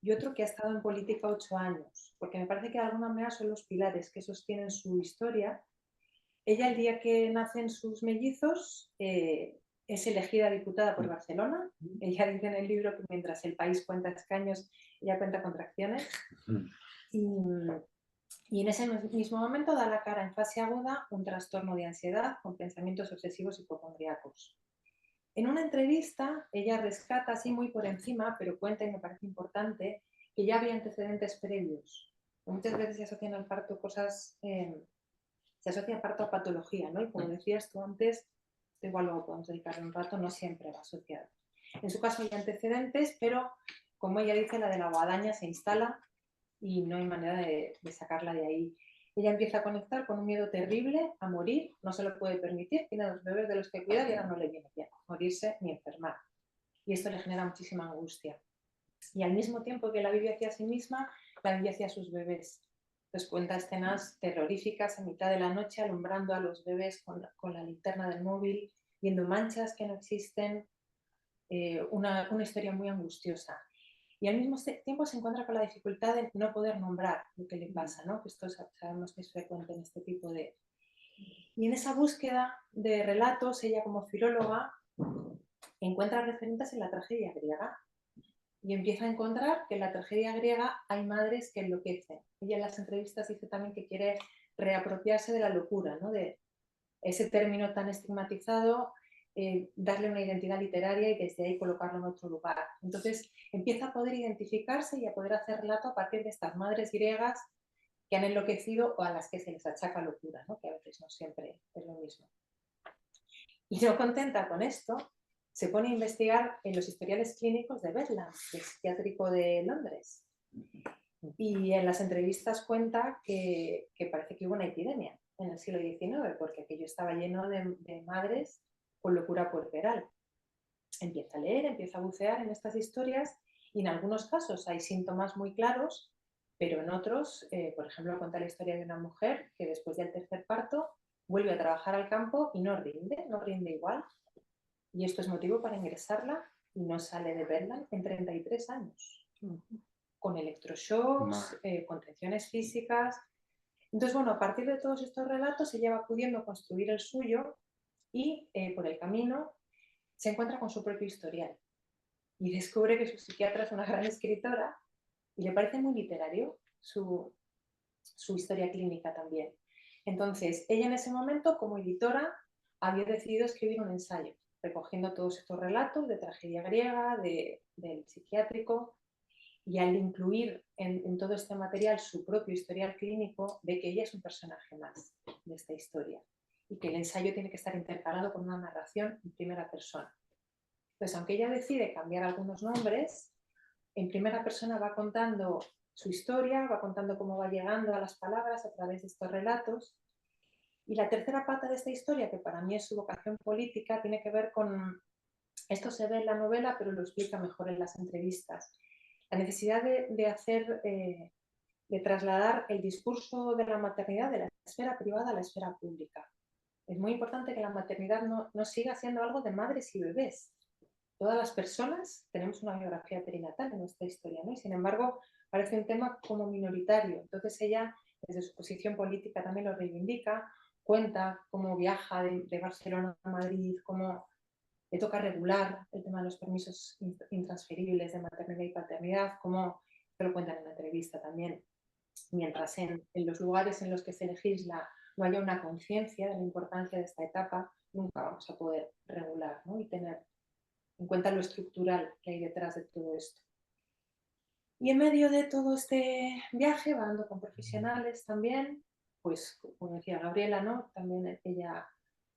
y otro que ha estado en política 8 años, porque me parece que de alguna manera son los pilares que sostienen su historia. Ella, el día que nacen sus mellizos, es elegida diputada por Barcelona. Ella dice en el libro que mientras el país cuenta escaños, ella cuenta contracciones. Y en ese mismo momento da la cara en fase aguda un trastorno de ansiedad con pensamientos obsesivos hipocondríacos. En una entrevista, ella rescata así muy por encima, pero cuenta, y me parece importante, que ya había antecedentes previos. Muchas veces se asocian al parto cosas, se asocia al parto a patología, ¿no? Y como decías tú antes, igual luego podemos dedicarle un rato, no siempre va asociado. En su caso hay antecedentes, pero como ella dice, la de la guadaña se instala y no hay manera de sacarla de ahí. Ella empieza a conectar con un miedo terrible a morir, no se lo puede permitir, tiene dos bebés de los que cuidar y ahora no le viene bien morirse ni enfermar. Y esto le genera muchísima angustia. Y al mismo tiempo que la vive hacia sí misma, la vive hacia sus bebés. Entonces cuenta escenas terroríficas a mitad de la noche, alumbrando a los bebés con la linterna del móvil, viendo manchas que no existen, una historia muy angustiosa. Y al mismo tiempo se encuentra con la dificultad de no poder nombrar lo que le pasa, ¿no? Que esto sabemos que es frecuente en este tipo de... Y en esa búsqueda de relatos, ella como filóloga encuentra referentes en la tragedia griega y empieza a encontrar que en la tragedia griega hay madres que enloquecen. Ella en las entrevistas dice también que quiere reapropiarse de la locura, ¿no? De ese término tan estigmatizado, darle una identidad literaria y desde ahí colocarlo en otro lugar. Entonces empieza a poder identificarse y a poder hacer relato a partir de estas madres griegas que han enloquecido o a las que se les achaca locura, ¿no? Que a veces no siempre es lo mismo. Y no contenta con esto, se pone a investigar en los historiales clínicos de Bedlam, el psiquiátrico de Londres. Y en las entrevistas cuenta que parece que hubo una epidemia en el siglo XIX, porque aquello estaba lleno de madres con locura puerperal. Empieza a leer, empieza a bucear en estas historias y en algunos casos hay síntomas muy claros, pero en otros, por ejemplo, cuenta la historia de una mujer que después del tercer parto vuelve a trabajar al campo y no rinde igual. Y esto es motivo para ingresarla y no sale de Bedlam en 33 años. Con electroshocks, con tensiones físicas. Entonces, bueno, a partir de todos estos relatos ella va pudiendo construir el suyo y por el camino se encuentra con su propio historial y descubre que su psiquiatra es una gran escritora y le parece muy literario su historia clínica también. Entonces, ella en ese momento, como editora, había decidido escribir un ensayo, recogiendo todos estos relatos de tragedia griega, del psiquiátrico, y al incluir en todo este material su propio historial clínico, ve que ella es un personaje más de esta historia y que el ensayo tiene que estar intercalado con una narración en primera persona. Pues aunque ella decide cambiar algunos nombres, en primera persona va contando su historia, va contando cómo va llegando a las palabras a través de estos relatos. Y la tercera pata de esta historia, que para mí es su vocación política, tiene que ver con, esto se ve en la novela, pero lo explica mejor en las entrevistas, la necesidad de trasladar el discurso de la maternidad de la esfera privada a la esfera pública. Es muy importante que la maternidad no siga siendo algo de madres y bebés. Todas las personas tenemos una biografía perinatal en nuestra historia, ¿no? Y sin embargo, parece un tema como minoritario. Entonces ella, desde su posición política, también lo reivindica, cuenta cómo viaja de Barcelona a Madrid, cómo le toca regular el tema de los permisos intransferibles de maternidad y paternidad, cómo, esto lo cuentan en la entrevista también, mientras en los lugares en los que se legisla no haya una conciencia de la importancia de esta etapa, nunca vamos a poder regular, ¿no? Y tener en cuenta lo estructural que hay detrás de todo esto. Y en medio de todo este viaje, va andando con profesionales también, pues como decía Gabriela, ¿no? También ella,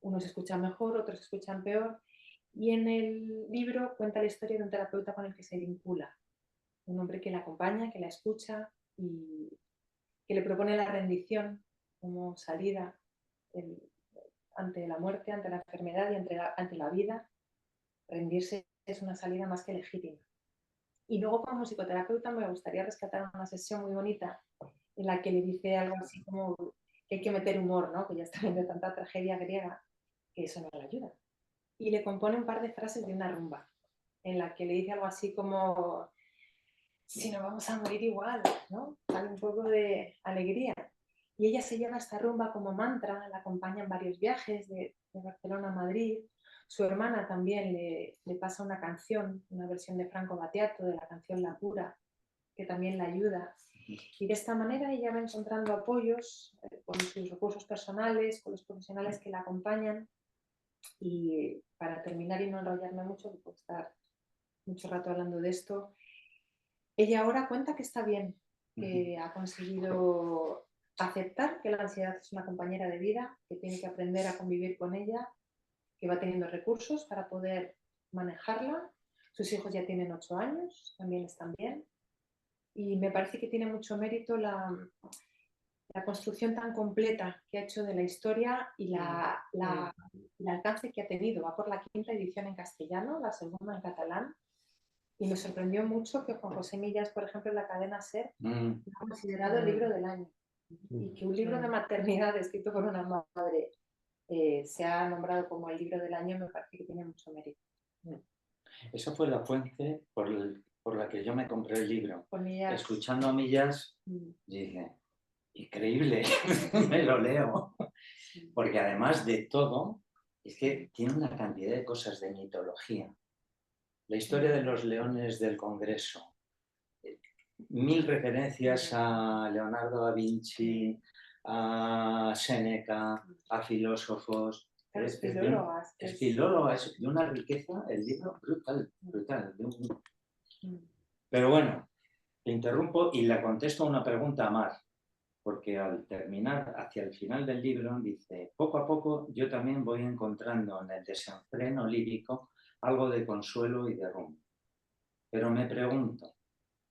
unos escuchan mejor, otros escuchan peor, y en el libro cuenta la historia de un terapeuta con el que se vincula, un hombre que la acompaña, que la escucha y que le propone la rendición como salida ante la muerte, ante la enfermedad y ante la vida. Rendirse es una salida más que legítima. Y luego como musicoterapeuta me gustaría rescatar una sesión muy bonita en la que le dice algo así como que hay que meter humor, ¿no? Que ya está viendo tanta tragedia griega que eso no le ayuda. Y le compone un par de frases de una rumba en la que le dice algo así como si no vamos a morir igual, ¿no? Hay un poco de alegría. Y ella se lleva esta rumba como mantra, la acompaña en varios viajes de Barcelona a Madrid. Su hermana también le pasa una canción, una versión de Franco Battiato de la canción La Pura, que también la ayuda. Y de esta manera ella va encontrando apoyos con sus recursos personales, con los profesionales que la acompañan. Y para terminar y no enrollarme mucho, que puedo estar mucho rato hablando de esto, ella ahora cuenta que está bien, que ha conseguido aceptar que la ansiedad es una compañera de vida, que tiene que aprender a convivir con ella, que va teniendo recursos para poder manejarla. Sus hijos ya tienen 8 años, también están bien. Y me parece que tiene mucho mérito la construcción tan completa que ha hecho de la historia y el alcance que ha tenido. Va por la 5ª edición en castellano, la 2ª en catalán. Y me sorprendió mucho que Juan José Millas, por ejemplo, en la cadena SER, lo ha considerado el libro del año. Y que un libro de maternidad escrito por una madre se ha nombrado como el libro del año, me parece que tiene mucho mérito. Esa fue la fuente por la que yo me compré el libro. Por Millas. Escuchando a Millas, dije, increíble, me lo leo. Porque además de todo, es que tiene una cantidad de cosas de mitología. La historia de los leones del Congreso. 1000 referencias a Leonardo da Vinci, a Séneca, a filósofos. Es filóloga, es de una riqueza el libro brutal, brutal. Pero bueno, te interrumpo y le contesto una pregunta a Mar, porque al terminar, hacia el final del libro, dice, poco a poco yo también voy encontrando en el desenfreno lírico algo de consuelo y de rumbo. Pero me pregunto,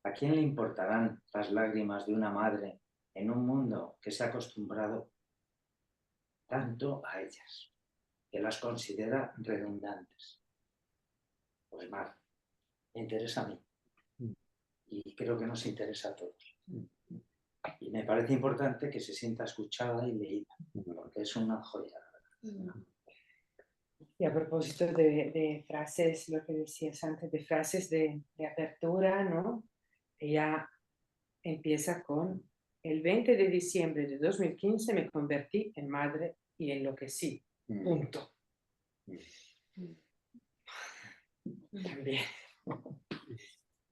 ¿a quién le importarán las lágrimas de una madre en un mundo que se ha acostumbrado tanto a ellas, que las considera redundantes? Pues Mar, me interesa a mí y creo que nos interesa a todos. Y me parece importante que se sienta escuchada y leída, porque es una joya. Y a propósito de frases, lo que decías antes, de frases de apertura, ¿no? Ella empieza con El 20 de diciembre de 2015 me convertí en madre y enloquecí. Punto. También.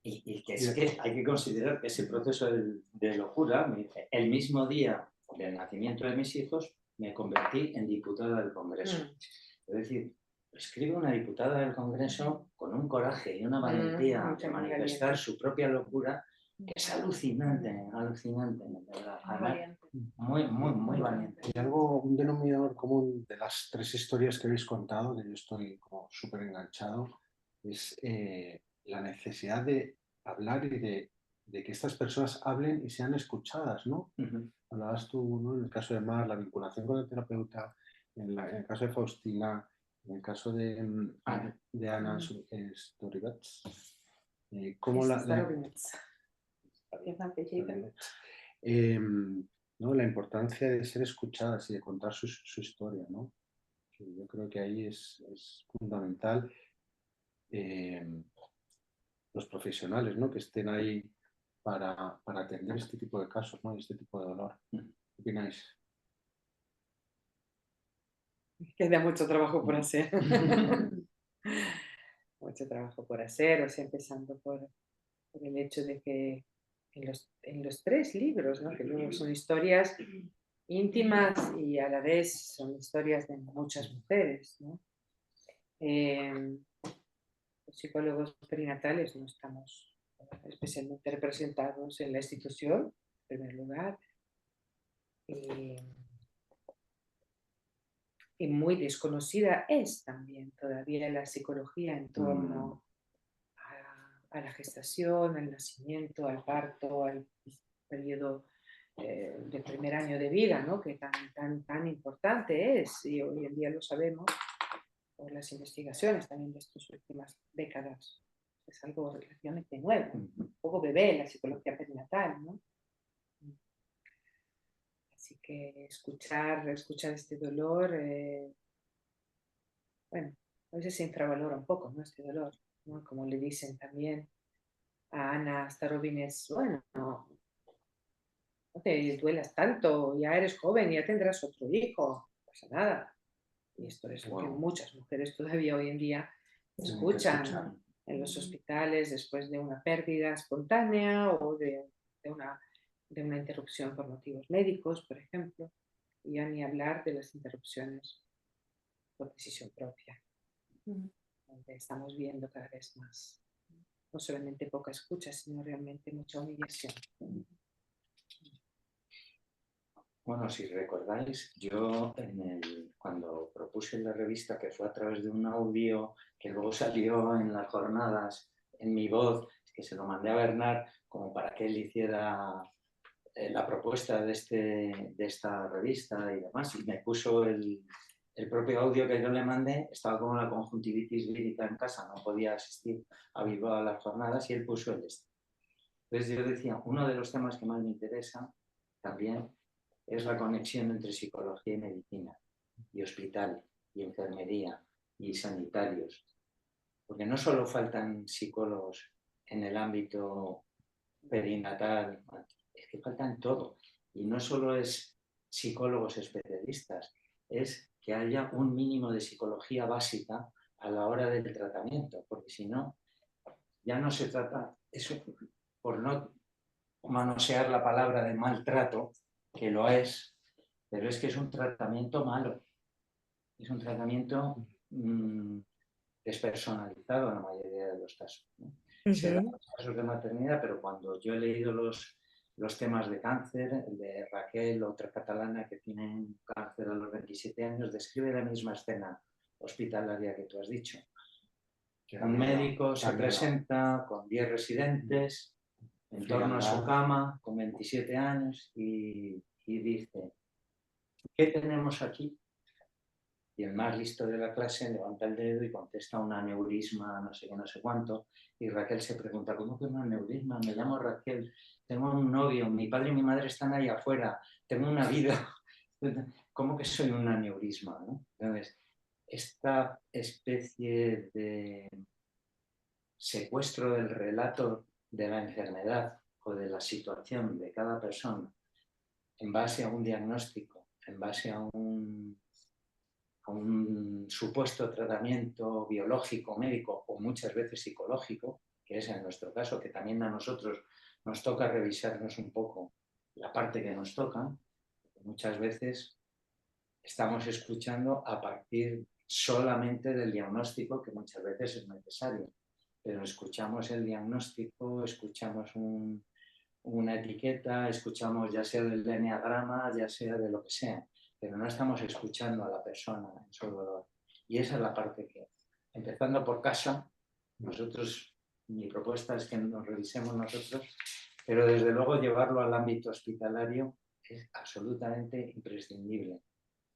Y que es que hay que considerar que ese proceso de locura, el mismo día del nacimiento de mis hijos, me convertí en diputada del Congreso. Es decir, escribe una diputada del Congreso con un coraje y una valentía de manifestar su propia locura, que es alucinante, alucinante, ¿verdad? Además, muy valiente. Y un denominador común de las tres historias que habéis contado, que yo estoy como súper enganchado, es la necesidad de hablar y de que estas personas hablen y sean escuchadas, ¿no? Hablabas tú, ¿no? En el caso de Mar, la vinculación con el terapeuta, en el caso de Faustina, en el caso de Ana Storybats, cómo ¿no? La importancia de ser escuchadas y de contar su historia, ¿no? Que yo creo que ahí es fundamental los profesionales, ¿no? Que estén ahí para atender este tipo de casos, ¿no? Y este tipo de dolor. ¿Qué opináis? Queda mucho trabajo por hacer. Mucho trabajo por hacer, o sea, empezando por el hecho de que en los tres libros, ¿no? Que luego son historias íntimas y a la vez son historias de muchas mujeres, ¿no? Los psicólogos perinatales no estamos especialmente representados en la institución, en primer lugar, y muy desconocida es también todavía la psicología en torno a la gestación, al nacimiento, al parto, al periodo del primer año de vida, ¿no? Que tan importante es, y hoy en día lo sabemos por las investigaciones también de estas últimas décadas. Es algo relativamente nuevo, un poco bebé la psicología perinatal, ¿no? Así que escuchar este dolor, bueno, a veces se infravalora un poco, ¿no? Este dolor, ¿no? Como le dicen también a Ana Starobinets, bueno, no te duelas tanto, ya eres joven, ya tendrás otro hijo, no pasa nada. Y esto es lo que muchas mujeres todavía hoy en día escuchan en los hospitales después de una pérdida espontánea o de una interrupción por motivos médicos, por ejemplo, y ya ni hablar de las interrupciones por decisión propia, donde estamos viendo cada vez más, no solamente poca escucha, sino realmente mucha humillación. Bueno, si recordáis, yo cuando propuse la revista, que fue a través de un audio que luego salió en las jornadas, en mi voz, que se lo mandé a Bernard como para que él hiciera la propuesta de esta revista y demás, y me puso el propio audio que yo le mandé, estaba con una conjuntivitis vírica en casa, no podía asistir a Bilbao a las jornadas, y él puso el este. Entonces yo decía, uno de los temas que más me interesa también es la conexión entre psicología y medicina, y hospital, y enfermería, y sanitarios. Porque no solo faltan psicólogos en el ámbito perinatal, es que faltan todo. Y no solo es psicólogos especialistas, es que haya un mínimo de psicología básica a la hora del tratamiento, porque si no, ya no se trata, eso, por no manosear la palabra de maltrato, que lo es, pero es que es un tratamiento malo, es un tratamiento despersonalizado en la mayoría de los casos, ¿no? Se dan los casos de maternidad, pero cuando yo he leído los temas de cáncer, el de Raquel, otra catalana que tiene cáncer a los 27 años, describe la misma escena hospitalaria que tú has dicho. Un médico se presenta con 10 residentes en torno a su cama, con 27 años, y dice, ¿qué tenemos aquí? Y el más listo de la clase levanta el dedo y contesta un aneurisma, no sé qué, no sé cuánto. Y Raquel se pregunta, ¿cómo que un aneurisma? Me llamo Raquel, tengo un novio, mi padre y mi madre están ahí afuera, tengo una vida. ¿Cómo que soy un aneurisma, ¿no? Entonces, esta especie de secuestro del relato de la enfermedad o de la situación de cada persona en base a un diagnóstico, en base a un supuesto tratamiento biológico, médico o muchas veces psicológico, que es en nuestro caso, que también a nosotros nos toca revisarnos un poco la parte que nos toca. Muchas veces estamos escuchando a partir solamente del diagnóstico, que muchas veces es necesario, pero escuchamos el diagnóstico, escuchamos una etiqueta, escuchamos ya sea del eneagrama, ya sea de lo que sea, pero no estamos escuchando a la persona en su dolor. Y esa es la parte que, empezando por casa, nosotros, mi propuesta es que nos revisemos nosotros, pero desde luego llevarlo al ámbito hospitalario es absolutamente imprescindible.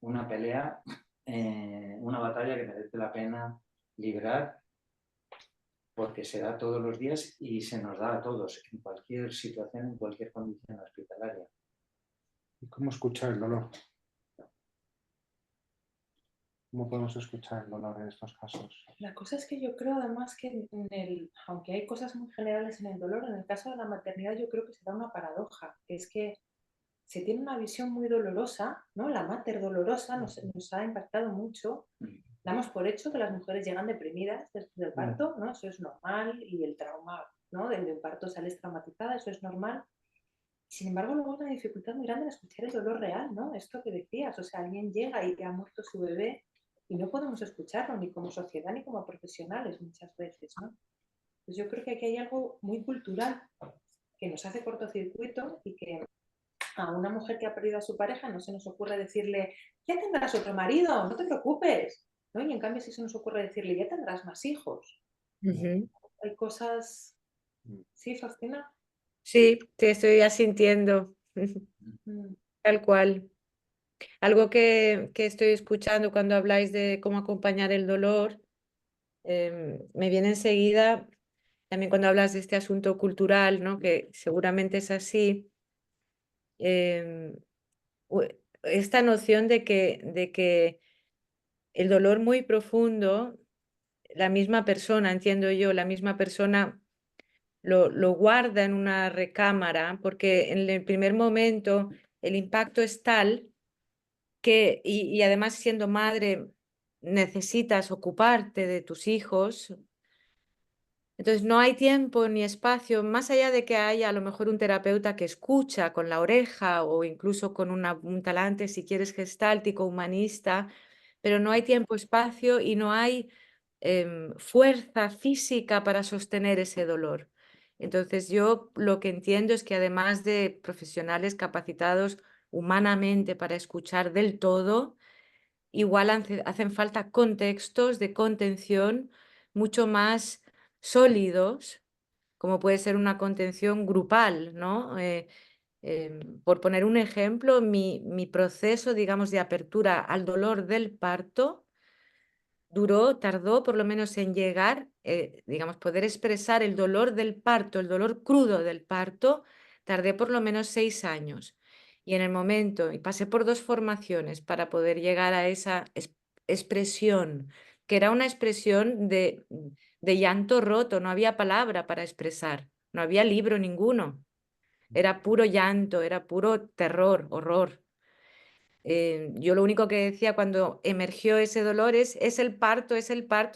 Una pelea, una batalla que merece la pena librar, porque se da todos los días y se nos da a todos, en cualquier situación, en cualquier condición hospitalaria. ¿Y cómo escuchar el dolor? ¿Cómo podemos escuchar el dolor en estos casos? La cosa es que yo creo además que aunque hay cosas muy generales en el dolor, en el caso de la maternidad yo creo que se da una paradoja, que es que se tiene una visión muy dolorosa, ¿no? La mater dolorosa nos ha impactado mucho. Damos por hecho que las mujeres llegan deprimidas después del parto, ¿no? Eso es normal, y el trauma, ¿no? Del parto sales traumatizada, eso es normal. Sin embargo, luego hay una dificultad muy grande en escuchar el dolor real, ¿no? Esto que decías, o sea, alguien llega y ha muerto su bebé y no podemos escucharlo ni como sociedad ni como profesionales muchas veces, ¿no? Pues yo creo que aquí hay algo muy cultural que nos hace cortocircuito y que a una mujer que ha perdido a su pareja no se nos ocurre decirle, ya tendrás otro marido, no te preocupes, ¿no? Y en cambio sí se nos ocurre decirle, ya tendrás más hijos. Hay cosas... ¿Sí, Faustina? Sí, te estoy asintiendo, Mm. tal cual. Algo que estoy escuchando cuando habláis de cómo acompañar el dolor, me viene enseguida, también cuando hablas de este asunto cultural, ¿no? Que seguramente es así, em, esta noción de que el dolor muy profundo, la misma persona, entiendo yo, la misma persona lo guarda en una recámara, porque en el primer momento el impacto es tal que, y además siendo madre, necesitas ocuparte de tus hijos. Entonces no hay tiempo ni espacio, más allá de que haya a lo mejor un terapeuta que escucha con la oreja o incluso con un talante, si quieres, gestáltico, humanista, pero no hay tiempo, espacio y no hay fuerza física para sostener ese dolor. Entonces yo lo que entiendo es que además de profesionales capacitados humanamente para escuchar del todo, igual hacen falta contextos de contención mucho más sólidos, como puede ser una contención grupal, ¿no? Por poner un ejemplo, mi proceso, digamos, de apertura al dolor del parto tardó por lo menos en llegar, digamos, poder expresar el dolor del parto, el dolor crudo del parto, tardé por lo menos 6 años. Y en el momento, y pasé por 2 formaciones para poder llegar a esa expresión, que era una expresión de llanto roto, no había palabra para expresar, no había libro ninguno, era puro llanto, era puro terror, horror. Yo lo único que decía cuando emergió ese dolor es el parto,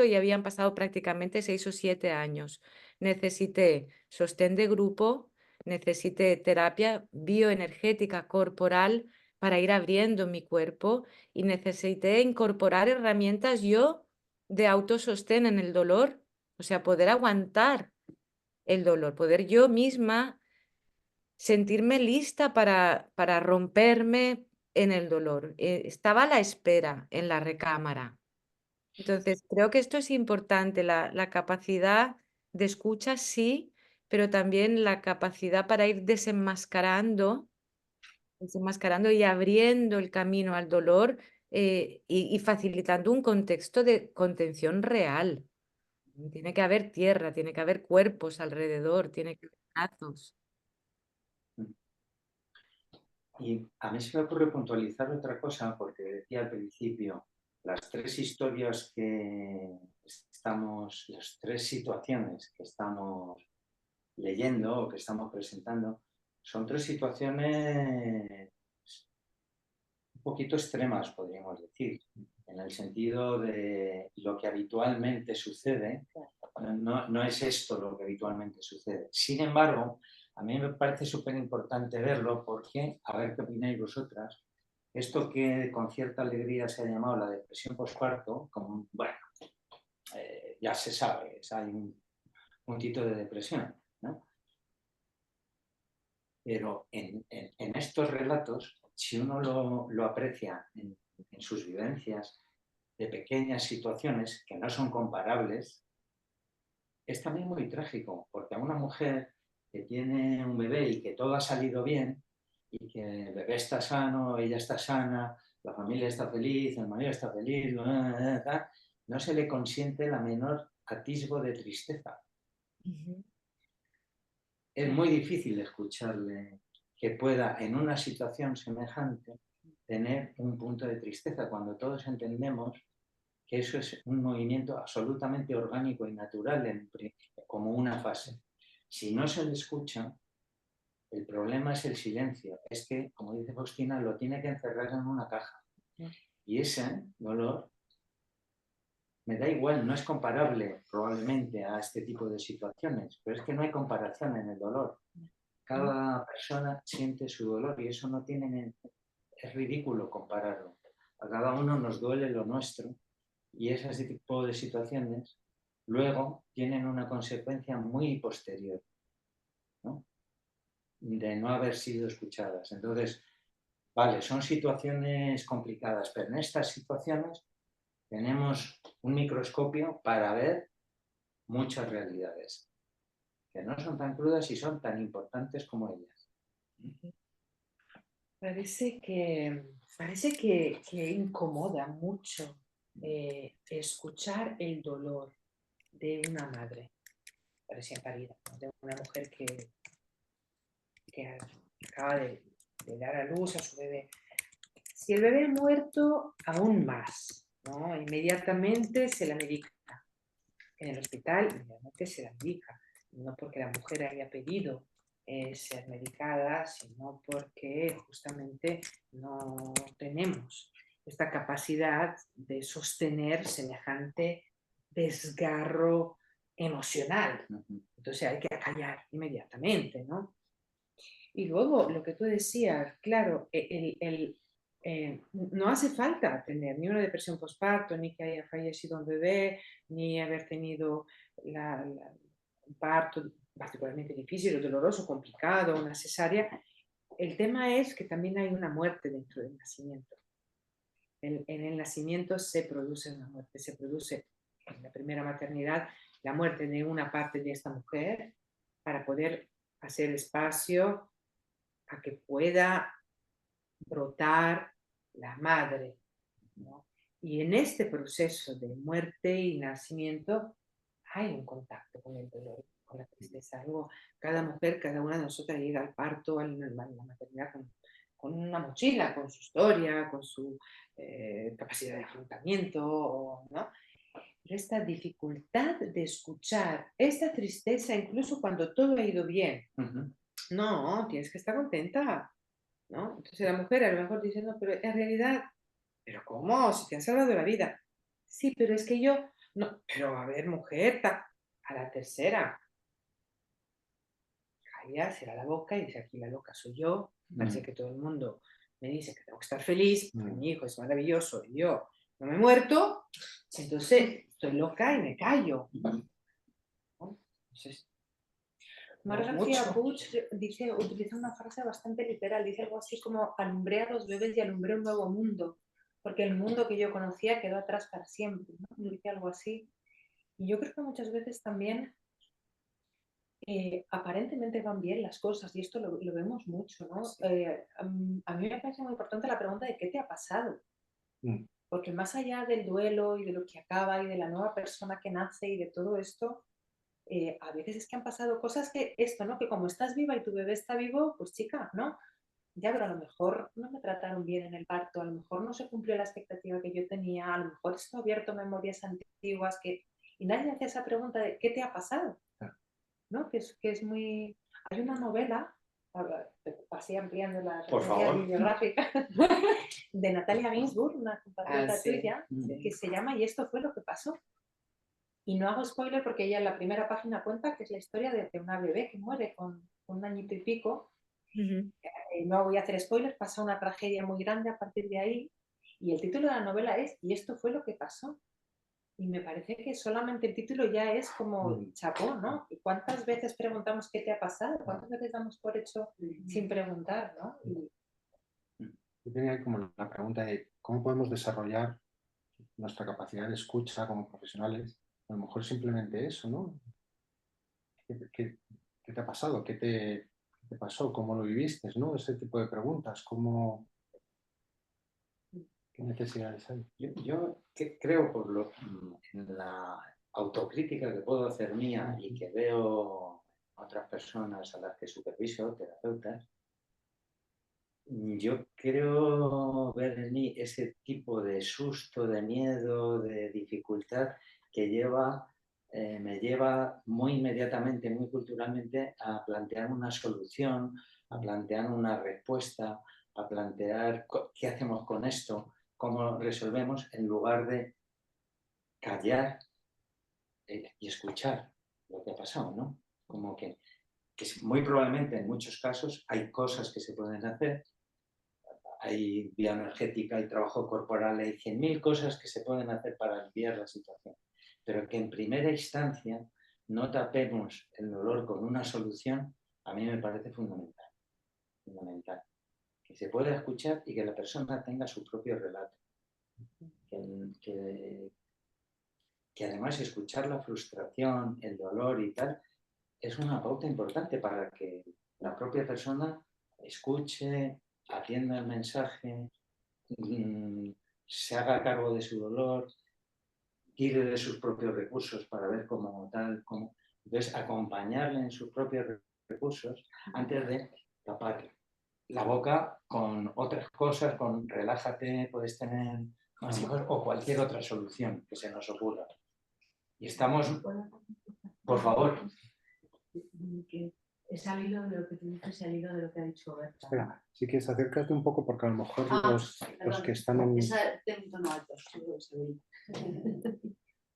y habían pasado prácticamente 6 o 7 años. Necesité sostén de grupo, necesité terapia bioenergética corporal para ir abriendo mi cuerpo y necesité incorporar herramientas yo de autosostén en el dolor, o sea, poder aguantar el dolor, poder yo misma sentirme lista para romperme en el dolor. Estaba a la espera en la recámara. Entonces, creo que esto es importante, la capacidad de escucha, sí, pero también la capacidad para ir desenmascarando y abriendo el camino al dolor, y facilitando un contexto de contención real. Tiene que haber tierra, tiene que haber cuerpos alrededor, tiene que haber brazos. Y a mí se me ocurre puntualizar otra cosa, porque decía al principio, las 3 historias las 3 situaciones que estamos leyendo o que estamos presentando, son 3 situaciones poquito extremas, podríamos decir, en el sentido de lo que habitualmente sucede. No es esto lo que habitualmente sucede. Sin embargo, a mí me parece súper importante verlo porque, a ver qué opináis vosotras, esto que con cierta alegría se ha llamado la depresión postparto, como, bueno, ya se sabe, hay un tipo de depresión, ¿no? Pero en estos relatos, si uno lo aprecia en sus vivencias de pequeñas situaciones que no son comparables, es también muy trágico, porque a una mujer que tiene un bebé y que todo ha salido bien, y que el bebé está sano, ella está sana, la familia está feliz, el marido está feliz, no se le consiente la menor atisbo de tristeza. Es muy difícil escucharle que pueda, en una situación semejante, tener un punto de tristeza, cuando todos entendemos que eso es un movimiento absolutamente orgánico y natural, como una fase. Si no se le escucha, el problema es el silencio. Es que, como dice Faustina, lo tiene que encerrar en una caja. Y ese dolor, me da igual, no es comparable probablemente a este tipo de situaciones, pero es que no hay comparación en el dolor. Cada persona siente su dolor y eso no tiene... Es ridículo compararlo. A cada uno nos duele lo nuestro y ese tipo de situaciones luego tienen una consecuencia muy posterior, ¿no? De no haber sido escuchadas. Entonces, vale, son situaciones complicadas, pero en estas situaciones tenemos un microscopio para ver muchas realidades que no son tan crudas y son tan importantes como ellas. Parece que incomoda mucho escuchar el dolor de una madre recién parida, ¿no? De una mujer que acaba de dar a luz a su bebé. Si el bebé ha muerto, aún más, ¿no? Inmediatamente se la medica. En el hospital, inmediatamente se la medica. No porque la mujer haya pedido ser medicada, sino porque justamente no tenemos esta capacidad de sostener semejante desgarro emocional. Entonces hay que acallar inmediatamente, ¿no? Y luego, lo que tú decías, claro, no hace falta tener ni una depresión postparto, ni que haya fallecido un bebé, ni haber tenido un parto particularmente difícil o doloroso, complicado, una cesárea. El tema es que también hay una muerte dentro del nacimiento. En el nacimiento se produce una muerte, se produce en la primera maternidad la muerte de una parte de esta mujer para poder hacer espacio a que pueda brotar la madre, ¿no? Y en este proceso de muerte y nacimiento hay un contacto con el dolor, con la tristeza. Algo, cada mujer, cada una de nosotras llega al parto, a la maternidad con una mochila, con su historia, con su capacidad de afrontamiento, ¿no? Pero esta dificultad de escuchar, esta tristeza, incluso cuando todo ha ido bien, no, tienes que estar contenta, ¿no? Entonces la mujer a lo mejor dice, no, pero en realidad, ¿pero cómo? Si te han salvado la vida. Sí, pero es que yo, no, pero a ver, mujer, a la tercera, calla, cierra la boca y dice, aquí la loca soy yo, parece que todo el mundo me dice que tengo que estar feliz, que mi hijo es maravilloso y yo no me he muerto, entonces estoy loca y me callo, ¿no? Entonces, Mar García Puig utiliza una frase bastante literal, dice algo así como alumbré a los bebés y alumbré un nuevo mundo, porque el mundo que yo conocía quedó atrás para siempre, ¿no? Dice algo así. Y yo creo que muchas veces también aparentemente van bien las cosas y esto lo vemos mucho, ¿no? Sí. A mí me parece muy importante la pregunta de qué te ha pasado, porque más allá del duelo y de lo que acaba y de la nueva persona que nace y de todo esto, a veces es que han pasado cosas que esto, ¿no? Que como estás viva y tu bebé está vivo, pues chica, ¿no? Ya, pero a lo mejor no me trataron bien en el parto, a lo mejor no se cumplió la expectativa que yo tenía, a lo mejor esto ha abierto memorias antiguas y nadie hace esa pregunta de ¿qué te ha pasado? ¿No? Que es muy... Hay una novela así ampliando la Por referencia favor. bibliográfica, de Natalia Ginsburg, una compatriota sí, tuya, sí. que se llama Y esto fue lo que pasó. Y no hago spoiler porque ella en la primera página cuenta que es la historia de una bebé que muere con 1 añito y pico. No voy a hacer spoilers, pasa una tragedia muy grande a partir de ahí. Y el título de la novela es Y esto fue lo que pasó. Y me parece que solamente el título ya es como chapó, ¿no? ¿Y cuántas veces preguntamos qué te ha pasado? ¿Cuántas veces damos por hecho sin preguntar, ¿no? Y Yo tenía ahí como la pregunta de cómo podemos desarrollar nuestra capacidad de escucha como profesionales. A lo mejor simplemente eso, ¿no? ¿Qué te ha pasado? ¿Qué te pasó? ¿Cómo lo viviste? ¿No? Ese tipo de preguntas. ¿Qué necesidades hay? Yo creo, en la autocrítica que puedo hacer mía y que veo a otras personas a las que superviso, terapeutas, yo creo ver en mí ese tipo de susto, de miedo, de dificultad que me lleva muy inmediatamente, muy culturalmente a plantear una solución, a plantear una respuesta, a plantear qué hacemos con esto, cómo lo resolvemos, en lugar de callar y escuchar lo que ha pasado, ¿no? Como que muy probablemente en muchos casos hay cosas que se pueden hacer, hay bioenergética, hay trabajo corporal, hay 100.000 cosas que se pueden hacer para aliviar la situación, pero que en primera instancia no tapemos el dolor con una solución, a mí me parece fundamental. Fundamental. Que se pueda escuchar y que la persona tenga su propio relato. Que además escuchar la frustración, el dolor y tal, es una pauta importante para que la propia persona escuche, atienda el mensaje, se haga cargo de su dolor, tire de sus propios recursos para ver cómo tal, cómo... Entonces, acompañarle en sus propios recursos antes de tapar la boca con otras cosas, con relájate, puedes tener más hijos o cualquier otra solución que se nos ocurra. Y estamos, por favor. Que es al hilo de lo que tú dices, al hilo de lo que ha dicho Berta. Espera, si quieres acércate un poco porque a lo mejor los que están en... Tengo un tono alto, seguro que se oye.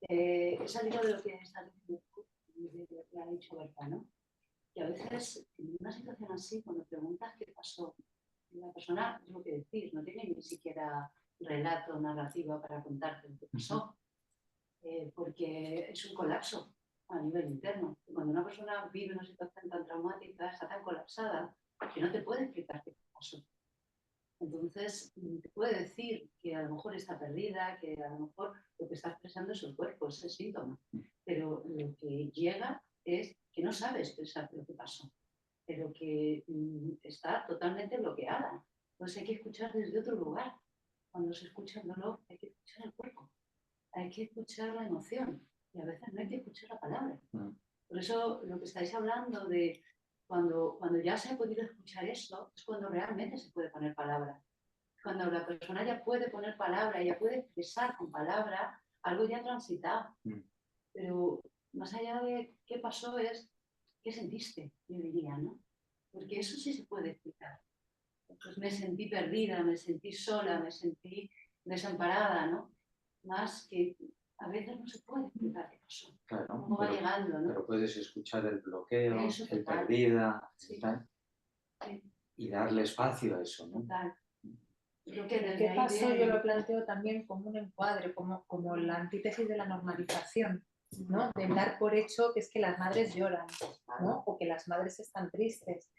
Es al hilo de lo que está diciendo tú, de lo que ha dicho Berta, ¿no? Y a veces, en una situación así, cuando preguntas qué pasó, la persona es lo que decís, no tiene ni siquiera relato, narrativa para contarte lo que pasó, porque es un colapso a nivel interno. Y cuando una persona vive una situación tan traumática, está tan colapsada, que no te puede explicar qué pasó. Entonces, te puede decir que a lo mejor está perdida, que a lo mejor lo que está expresando es el cuerpo, es el síntoma. Pero lo que llega es que no sabe expresar lo que pasó, pero que está totalmente bloqueada. Entonces hay que escuchar desde otro lugar. Cuando se escucha el dolor, hay que escuchar el cuerpo, hay que escuchar la emoción y a veces no hay que escuchar la palabra. Por eso lo que estáis hablando de cuando ya se ha podido escuchar eso, es cuando realmente se puede poner palabra. Cuando la persona ya puede poner palabra, ya puede expresar con palabra, algo ya transitado. Pero más allá de qué pasó es qué sentiste, yo diría, ¿no? Porque eso sí se puede explicar. Pues me sentí perdida, me sentí sola, me sentí desamparada, ¿no? Más que a veces no se puede explicar qué pasó. Claro, cómo va llegando, ¿no? Pero puedes escuchar el bloqueo, Eso, el total. perdida, Sí. tal, Sí. y darle espacio a eso, ¿no? Total. Creo que desde ¿qué ahí pasó? viene- Yo lo planteo también como un encuadre, como la antítesis de la normalización, ¿no? De dar por hecho que es que las madres lloran, ¿no? O que las madres están tristes,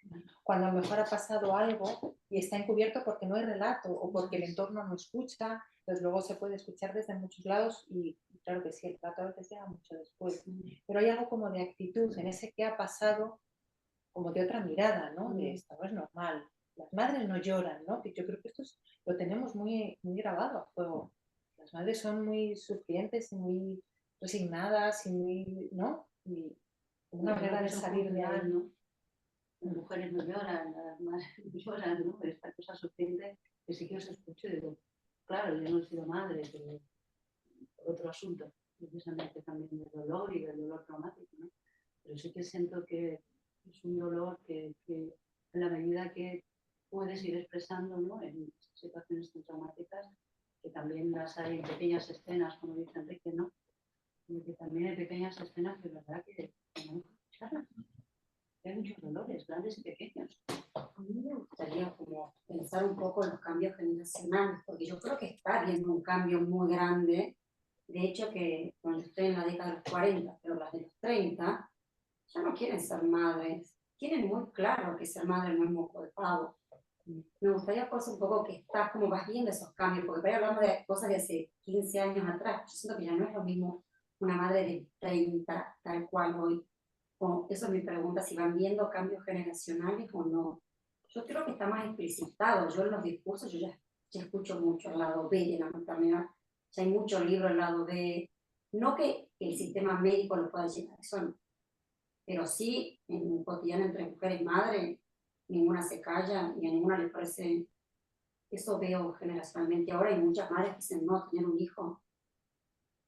cuando a lo mejor ha pasado algo y está encubierto porque no hay relato o porque el entorno no escucha, entonces luego se puede escuchar desde muchos lados y claro que sí, el relato a veces llega mucho después, pero hay algo como de actitud en ese que ha pasado, como de otra mirada, ¿no? De esto no es normal. Las madres no lloran, ¿no? Que yo creo que esto lo tenemos muy, muy grabado a fuego. Las madres son muy sufrientes y muy resignadas y muy, ¿no? Y una manera de salir de ahí. ¿no? Las mujeres no lloran, las madres no lloran, ¿no? Esta cosa sufriente que sí que os escucho y digo, claro, yo no he sido madre, pero por otro asunto, precisamente también del dolor y del dolor traumático, ¿no? Pero sí que siento que es un dolor que en la medida que puedes ir expresando, ¿no? En situaciones tan traumáticas, que también las hay en pequeñas escenas, como dice Enrique, ¿no? Y que también hay pequeñas escenas que, verdad, que tenemos que escucharlas. Hay muchos dolores, grandes y pequeños. A mí me gustaría como pensar un poco en los cambios generacionales, porque yo creo que está habiendo un cambio muy grande. De hecho, que cuando estoy en la década de los 40, pero las de los 30, ya no quieren ser madres. Tienen muy claro que ser madre no es moco de pavo. Me gustaría pues un poco que estás como vas viendo esos cambios, porque para hablando de cosas de hace 15 años atrás, yo siento que ya no es lo mismo una madre de 30 tal cual hoy. O eso es mi pregunta, si van viendo cambios generacionales o no. Yo creo que está más explicitado. Yo en los discursos, ya escucho mucho el lado B de la maternidad. Ya hay muchos libros al lado B. No que el sistema médico lo pueda llegar, eso no. Pero sí, en un cotidiano entre mujeres y madres, ninguna se calla y a ninguna le parece. Eso veo generacionalmente. Ahora hay muchas madres que dicen, no, tener un hijo,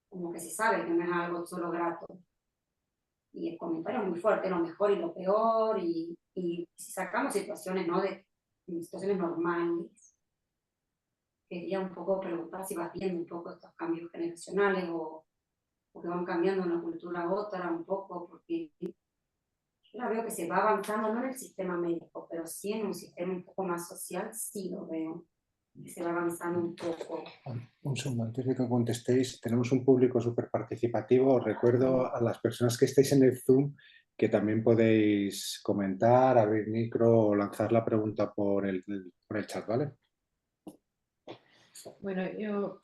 como que se sabe que no es algo solo grato. Y el comentario es muy fuerte, lo mejor y lo peor, y si sacamos situaciones, ¿no? de situaciones normales, quería un poco preguntar si vas viendo un poco estos cambios generacionales o que van cambiando de una cultura a otra un poco, porque yo la veo que se va avanzando, no en el sistema médico, pero sí en un sistema un poco más social, sí lo veo, que se va avanzando un poco. Un segundo, antes de que contestéis, tenemos un público súper participativo. Os recuerdo a las personas que estáis en el Zoom que también podéis comentar, abrir micro o lanzar la pregunta por el chat, ¿vale? Bueno, yo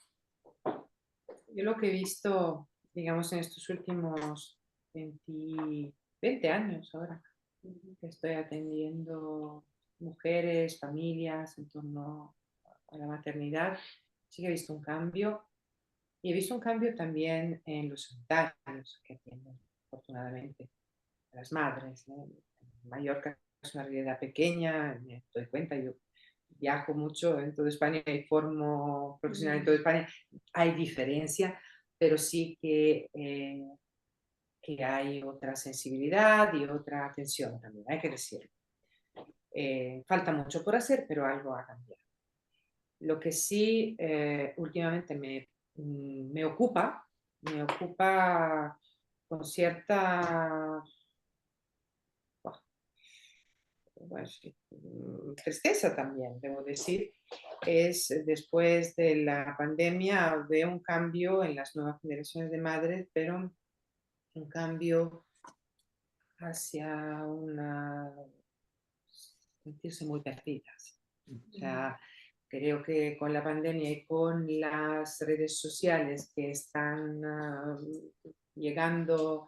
lo que he visto, digamos, en estos últimos 20 años ahora, que estoy atendiendo mujeres, familias en torno a la maternidad, sí que he visto un cambio. Y he visto un cambio también en los sanitarios que atienden, afortunadamente, a las madres, ¿no? En Mallorca es una realidad pequeña, me doy cuenta, yo viajo mucho en toda España y formo profesional en toda España, hay diferencia, pero sí que hay otra sensibilidad y otra atención también, hay que decirlo. Falta mucho por hacer, pero algo ha cambiado. Lo que sí últimamente me ocupa con cierta bueno, tristeza también, debo decir, es después de la pandemia veo un cambio en las nuevas generaciones de madres, pero un cambio hacia sentirse muy perdidas. O sea, creo que con la pandemia y con las redes sociales que están llegando,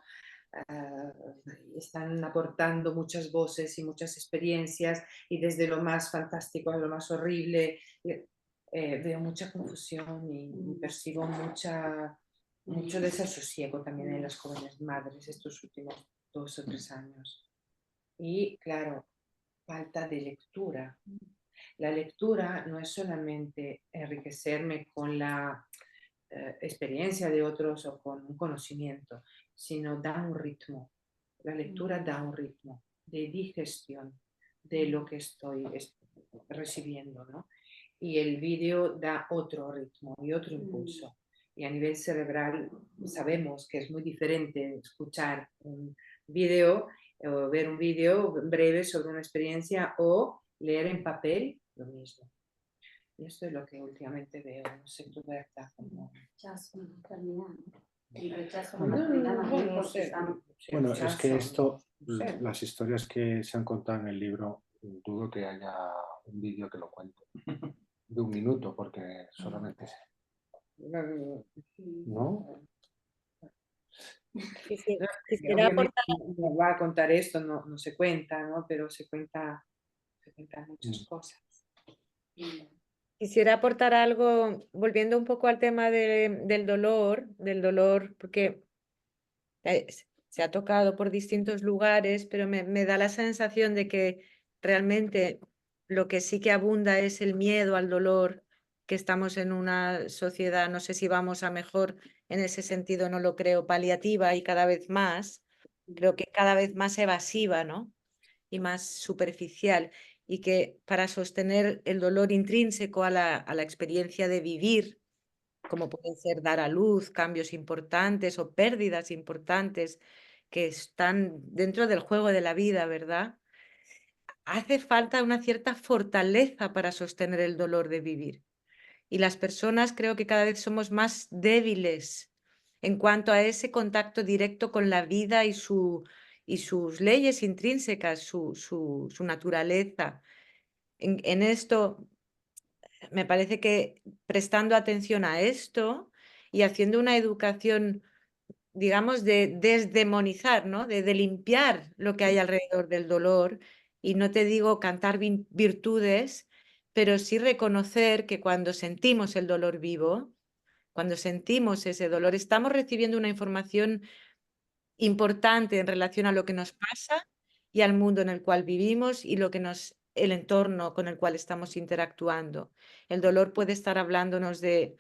están aportando muchas voces y muchas experiencias y desde lo más fantástico a lo más horrible, veo mucha confusión y percibo mucho desasosiego también en las jóvenes madres estos últimos 2 o 3 años. Y claro, falta de lectura. La lectura no es solamente enriquecerme con la experiencia de otros o con un conocimiento, sino da un ritmo. La lectura da un ritmo de digestión de lo que estoy recibiendo, ¿no? Y el vídeo da otro ritmo y otro impulso. Y a nivel cerebral sabemos que es muy diferente escuchar un vídeo o ver un vídeo breve sobre una experiencia o leer en papel lo mismo. Y esto es lo que últimamente veo, no sé tú, Berta, como... Rechazo, maternidad, el rechazo a la No, maternidad, más bien no porque sé. están. Bueno, es que esto, no sé. las historias que se han contado en el libro, dudo que haya un vídeo que lo cuente de 1 minuto, porque solamente sé. ¿No? Quisiera aportar, No va a contar esto, no se cuenta, ¿no? Pero se cuentan muchas cosas. quisiera aportar algo, volviendo un poco al tema del dolor, porque se ha tocado por distintos lugares, pero me da la sensación de que realmente lo que sí que abunda es el miedo al dolor, que estamos en una sociedad, no sé si vamos a mejor en ese sentido, no lo creo, paliativa y cada vez más, creo que cada vez más evasiva, ¿no? y más superficial, y que para sostener el dolor intrínseco a la experiencia de vivir, como pueden ser dar a luz, cambios importantes o pérdidas importantes que están dentro del juego de la vida, ¿verdad? Hace falta una cierta fortaleza para sostener el dolor de vivir. Y las personas creo que cada vez somos más débiles en cuanto a ese contacto directo con la vida y sus leyes intrínsecas, su naturaleza. En esto me parece que prestando atención a esto y haciendo una educación, digamos, de desdemonizar, ¿no? De limpiar lo que hay alrededor del dolor, y no te digo cantar virtudes, pero sí reconocer que cuando sentimos el dolor vivo, cuando sentimos ese dolor, estamos recibiendo una información importante en relación a lo que nos pasa y al mundo en el cual vivimos y el entorno con el cual estamos interactuando. El dolor puede estar hablándonos de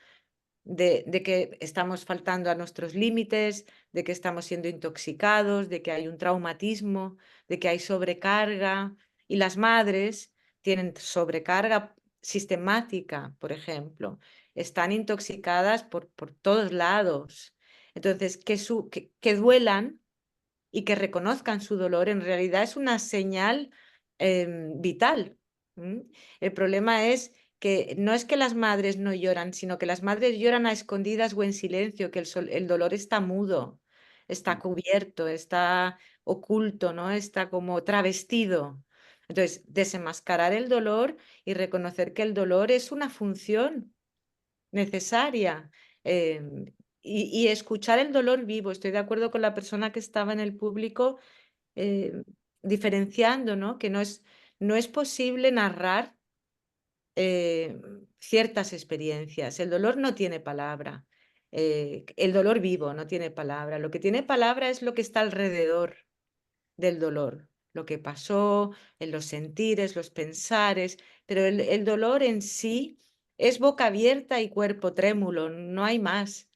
que estamos faltando a nuestros límites, de que estamos siendo intoxicados, de que hay un traumatismo, de que hay sobrecarga. Y las madres tienen sobrecarga sistemática, por ejemplo. Están intoxicadas por todos lados. Entonces, que duelan y que reconozcan su dolor en realidad es una señal vital. El problema es que no es que las madres no lloran, sino que las madres lloran a escondidas o en silencio, que el dolor está mudo, está cubierto, está oculto, ¿no? Está como travestido. Entonces, desenmascarar el dolor y reconocer que el dolor es una función necesaria. em, y escuchar el dolor vivo. Estoy de acuerdo con la persona que estaba en el público, diferenciando, ¿no? Que no es posible narrar ciertas experiencias. El dolor no tiene palabra. El dolor vivo no tiene palabra. Lo que tiene palabra es lo que está alrededor del dolor, lo que pasó, en los sentires, los pensares, pero el dolor en sí es boca abierta y cuerpo trémulo, no hay más.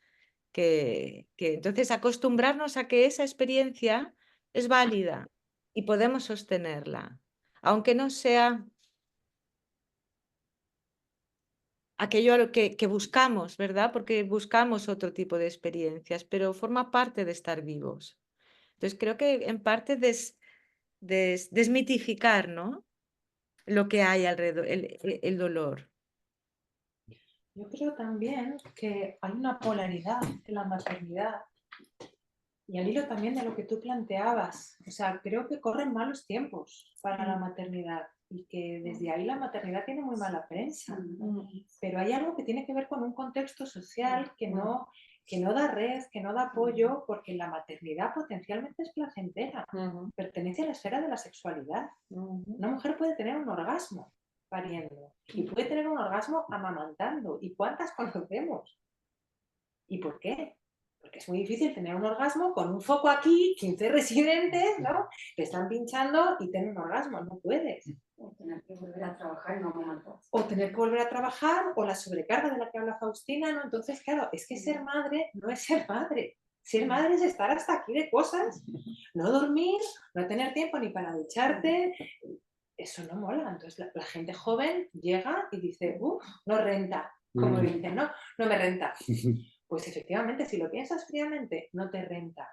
Que entonces acostumbrarnos a que esa experiencia es válida y podemos sostenerla, aunque no sea aquello a lo que buscamos, ¿verdad? Porque buscamos otro tipo de experiencias, pero forma parte de estar vivos. Entonces creo que en parte desmitificar, ¿no? Lo que hay alrededor, el dolor. Yo creo también que hay una polaridad en la maternidad y al hilo también de lo que tú planteabas. O sea, creo que corren malos tiempos para la maternidad y que desde ahí la maternidad tiene muy mala prensa. Pero hay algo que tiene que ver con un contexto social que no da red, que no da apoyo, porque la maternidad potencialmente es placentera, pertenece a la esfera de la sexualidad. Una mujer puede tener un orgasmo pariendo y puede tener un orgasmo amamantando. ¿Y cuántas conocemos? ¿Y por qué? Porque es muy difícil tener un orgasmo con un foco aquí, 15 residentes, ¿no? Que están pinchando y tener un orgasmo. No puedes. O tener que volver a trabajar y no amamantar. O tener que volver a trabajar, o la sobrecarga de la que habla Faustina, ¿no? Entonces, claro, es que ser madre no es ser madre. Ser madre es estar hasta aquí de cosas, no dormir, no tener tiempo ni para ducharte. Eso no mola. Entonces, la gente joven llega y dice, no renta. Como dicen, no me renta. Pues efectivamente, si lo piensas fríamente, no te renta.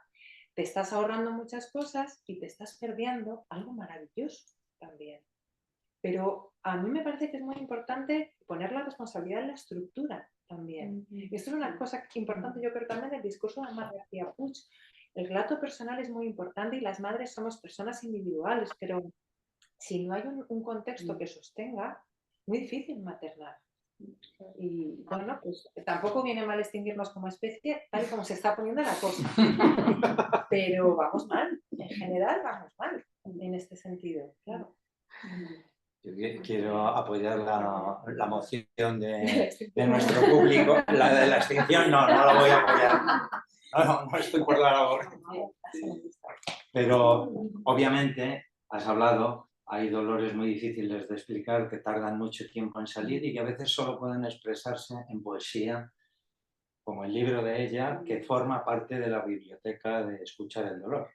Te estás ahorrando muchas cosas y te estás perdiendo algo maravilloso también. Pero a mí me parece que es muy importante poner la responsabilidad en la estructura también. Y esto es una cosa importante, yo creo, también del discurso de Amat García Puig. El relato personal es muy importante y las madres somos personas individuales, pero si no hay un contexto que sostenga, muy difícil maternar. Y bueno, pues tampoco viene mal extinguirnos como especie, tal y como se está poniendo la cosa. Pero vamos mal, en general vamos mal en este sentido, claro. Yo quiero apoyar la moción de nuestro público. La de la extinción no la voy a apoyar. No estoy por la labor. Pero obviamente has hablado, hay dolores muy difíciles de explicar que tardan mucho tiempo en salir y que a veces solo pueden expresarse en poesía, como el libro de ella, que forma parte de la biblioteca de Escuchar el dolor.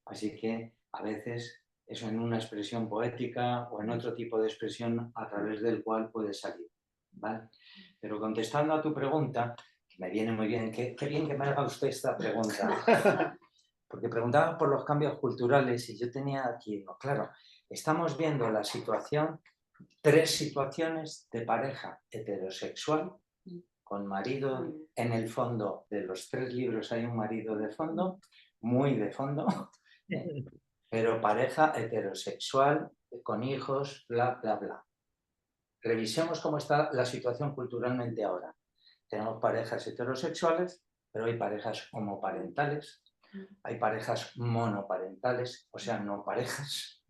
Así que a veces eso en una expresión poética o en otro tipo de expresión a través del cual puede salir, ¿vale? Pero contestando a tu pregunta, que me viene muy bien, qué bien que me haga usted esta pregunta, porque preguntaba por los cambios culturales y yo tenía aquí, no, claro, estamos viendo la situación, 3 situaciones de pareja heterosexual con marido, en el fondo de los 3 libros hay un marido de fondo, muy de fondo, pero pareja heterosexual, con hijos, bla, bla, bla. Revisemos cómo está la situación culturalmente ahora. Tenemos parejas heterosexuales, pero hay parejas homoparentales, hay parejas monoparentales, o sea, no parejas.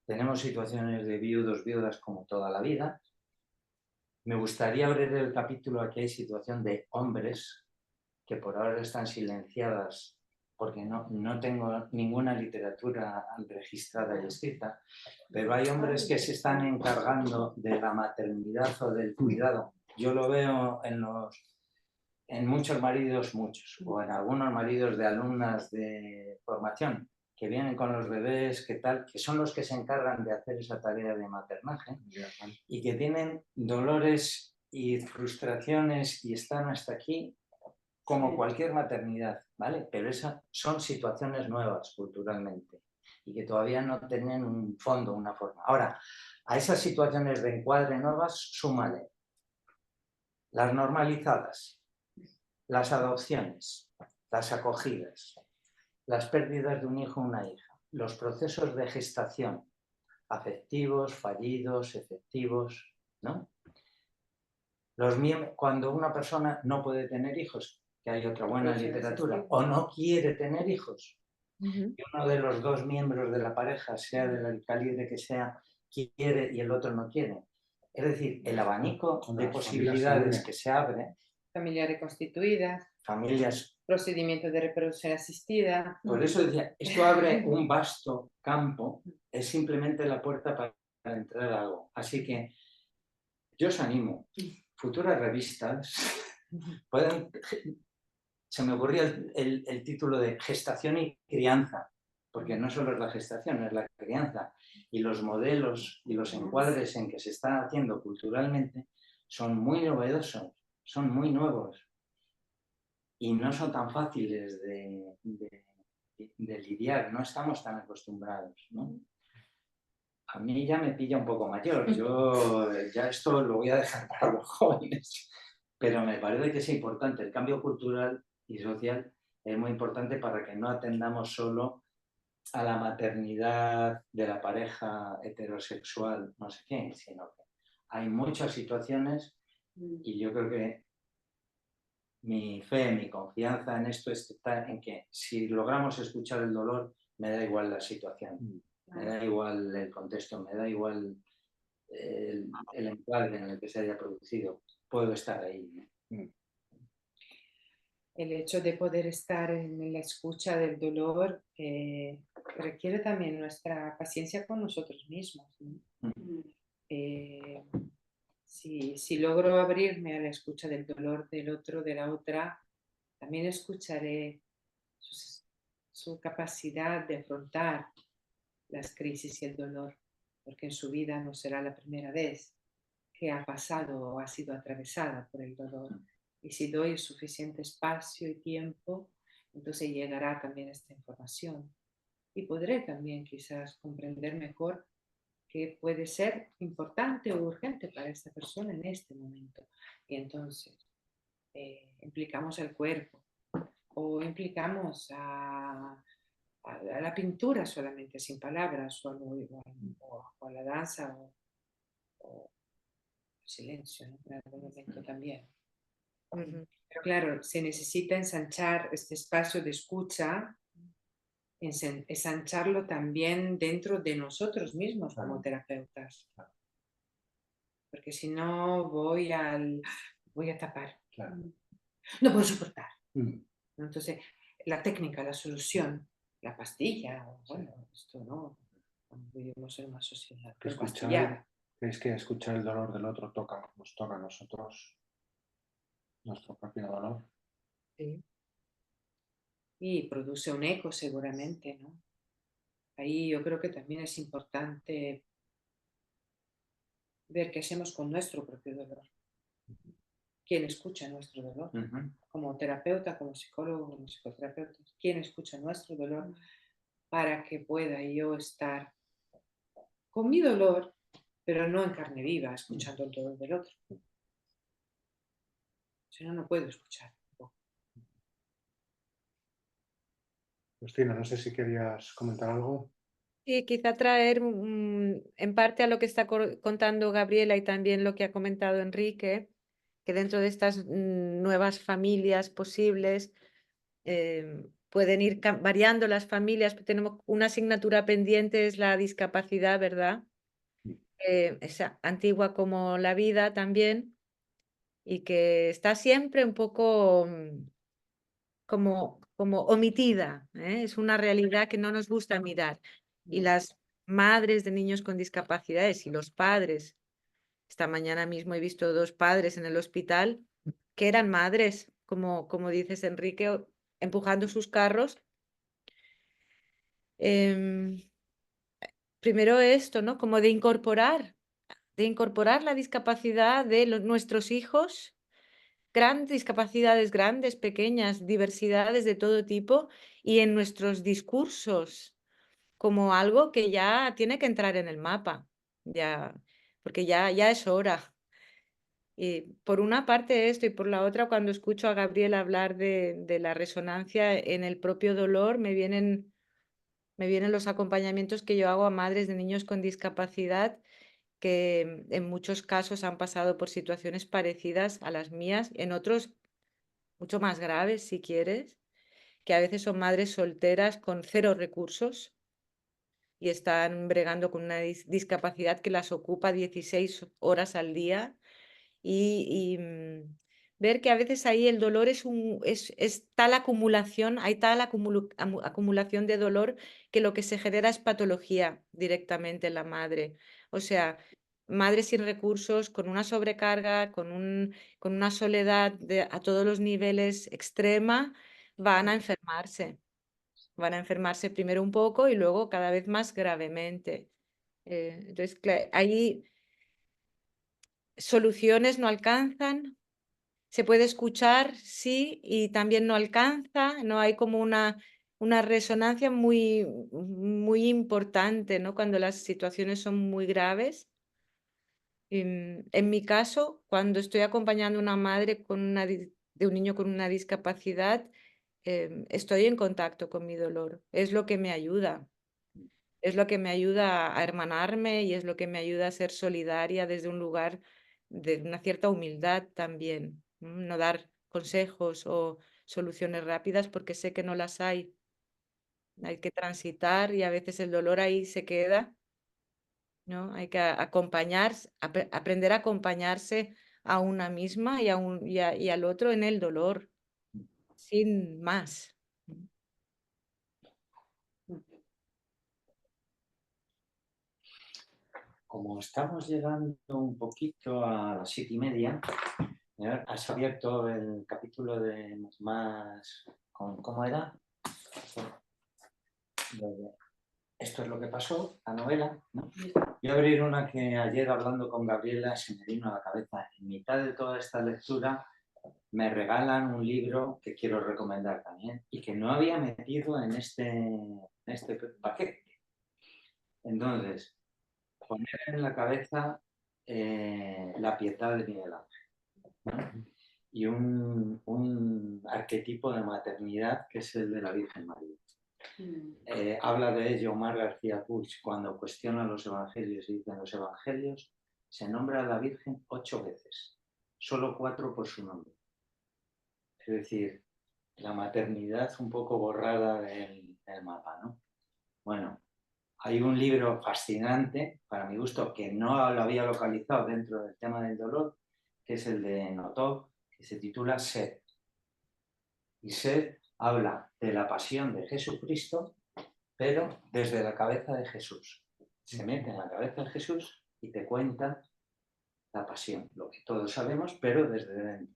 Tenemos situaciones de viudos, viudas como toda la vida. Me gustaría abrir el capítulo, aquí hay situación de hombres que por ahora están silenciadas porque no tengo ninguna literatura registrada y escrita, pero hay hombres que se están encargando de la maternidad o del cuidado. Yo lo veo en muchos maridos, o en algunos maridos de alumnas de formación, que vienen con los bebés, que son los que se encargan de hacer esa tarea de maternaje y que tienen dolores y frustraciones y están hasta aquí como cualquier maternidad, ¿vale? Pero esas son situaciones nuevas culturalmente y que todavía no tienen un fondo, una forma. Ahora, a esas situaciones de encuadre nuevas, súmale las normalizadas, las adopciones, las acogidas, las pérdidas de un hijo o una hija, los procesos de gestación, afectivos, fallidos, efectivos, ¿no? Cuando una persona no puede tener hijos, que hay otra buena literatura, o no quiere tener hijos, y uno de los 2 miembros de la pareja, sea del calibre que sea, quiere y el otro no quiere. Es decir, el abanico de posibilidades que se abre. Familia reconstituida. Familias. Procedimientos de reproducción asistida. Por eso decía, esto abre un vasto campo, es simplemente la puerta para entrar a algo. Así que yo os animo, futuras revistas pueden... Se me ocurría el título de Gestación y Crianza, porque no solo es la gestación, es la crianza. Y los modelos y los encuadres en que se están haciendo culturalmente son muy novedosos, son muy nuevos y no son tan fáciles de lidiar, no estamos tan acostumbrados, ¿no? A mí ya me pilla un poco mayor, yo ya esto lo voy a dejar para los jóvenes, pero me parece que es importante, el cambio cultural y social es muy importante para que no atendamos solo a la maternidad de la pareja heterosexual, no sé qué, sino que hay muchas situaciones y yo creo que mi fe, mi confianza en esto está en que si logramos escuchar el dolor, me da igual la situación, me da igual el contexto, me da igual el encuadre en el que se haya producido, puedo estar ahí. El hecho de poder estar en la escucha del dolor requiere también nuestra paciencia con nosotros mismos, ¿no? Si logro abrirme a la escucha del dolor del otro, de la otra, también escucharé su capacidad de afrontar las crisis y el dolor, porque en su vida no será la primera vez que ha pasado o ha sido atravesada por el dolor. Y si doy suficiente espacio y tiempo, entonces llegará también esta información. Y podré también quizás comprender mejor qué puede ser importante o urgente para esta persona en este momento. Y entonces implicamos el cuerpo o implicamos a la pintura solamente, sin palabras, o a la danza o silencio, ¿no? En algún momento también. Pero claro, se necesita ensanchar este espacio de escucha, ensancharlo también dentro de nosotros mismos como terapeutas. Porque si no voy a tapar. No puedo soportar. Entonces, la técnica, la solución, la pastilla, bueno, esto no, vivimos en una sociedad empastillada. ¿Crees que escuchar el dolor del otro nos toca a nosotros nuestro propio dolor? Sí. Y produce un eco seguramente, ¿no? ahí yo creo que también es importante ver qué hacemos con nuestro propio dolor. ¿Quién escucha nuestro dolor? Como terapeuta, como psicólogo, como psicoterapeuta, ¿quién escucha nuestro dolor para que pueda yo estar con mi dolor, pero no en carne viva, escuchando el dolor del otro? Si no, no puedo escuchar. Cristina, no sé si querías comentar algo. Sí, quizá traer en parte a lo que está contando Gabriela y también lo que ha comentado Enrique, que dentro de estas nuevas familias posibles pueden ir variando las familias. Tenemos una asignatura pendiente, es la discapacidad, ¿verdad? Es antigua como la vida también y que está siempre un poco como omitida, ¿eh? Es una realidad que no nos gusta mirar. Y las madres de niños con discapacidades y los padres, esta mañana mismo he visto 2 padres en el hospital que eran madres, como dices Enrique, empujando sus carros. Primero esto, ¿no? Como de incorporar la discapacidad de nuestros hijos, grandes discapacidades, grandes, pequeñas, diversidades de todo tipo, y en nuestros discursos, como algo que ya tiene que entrar en el mapa, ya, porque ya es hora. Y por una parte esto y por la otra, cuando escucho a Gabriel hablar de la resonancia en el propio dolor, me vienen los acompañamientos que yo hago a madres de niños con discapacidad que en muchos casos han pasado por situaciones parecidas a las mías, en otros mucho más graves, si quieres, que a veces son madres solteras con 0 recursos y están bregando con una discapacidad que las ocupa 16 horas al día y ver que a veces ahí el dolor es tal acumulación, hay tal acumulación de dolor que lo que se genera es patología directamente en la madre. O sea, madres sin recursos, con una sobrecarga, con una soledad a todos los niveles extrema, van a enfermarse. Van a enfermarse primero un poco y luego cada vez más gravemente. Entonces, ahí soluciones no alcanzan. Se puede escuchar, sí, y también no alcanza, no hay como una resonancia muy importante, ¿no? Cuando las situaciones son muy graves. En mi caso, cuando estoy acompañando a una madre de un niño con una discapacidad, estoy en contacto con mi dolor. Es lo que me ayuda. Es lo que me ayuda a hermanarme y es lo que me ayuda a ser solidaria desde un lugar de una cierta humildad también. No dar consejos o soluciones rápidas porque sé que no las hay. Hay que transitar y a veces el dolor ahí se queda, ¿no? Hay que aprender a acompañarse a una misma y al otro en el dolor, sin más. Como estamos llegando un poquito a las 7:30, has abierto el capítulo de más ¿cómo era? Esto es lo que pasó, la novela, ¿no? Voy a abrir una que ayer hablando con Gabriela se me vino a la cabeza. En mitad de toda esta lectura me regalan un libro que quiero recomendar también y que no había metido en este paquete. Entonces, poner en la cabeza la piedad de Miguel Ángel, ¿no? Y un arquetipo de maternidad que es el de la Virgen María. Habla de ello Omar García Puig cuando cuestiona los evangelios y dice en los evangelios se nombra a la Virgen 8 veces, solo 4 por su nombre. Es decir, la maternidad un poco borrada del mapa, ¿no? Bueno, hay un libro fascinante, para mi gusto, que no lo había localizado dentro del tema del dolor, que es el de Notov, que se titula Sed. Y Sed habla de la pasión de Jesucristo, pero desde la cabeza de Jesús. Se mete en la cabeza de Jesús y te cuenta la pasión, lo que todos sabemos, pero desde dentro.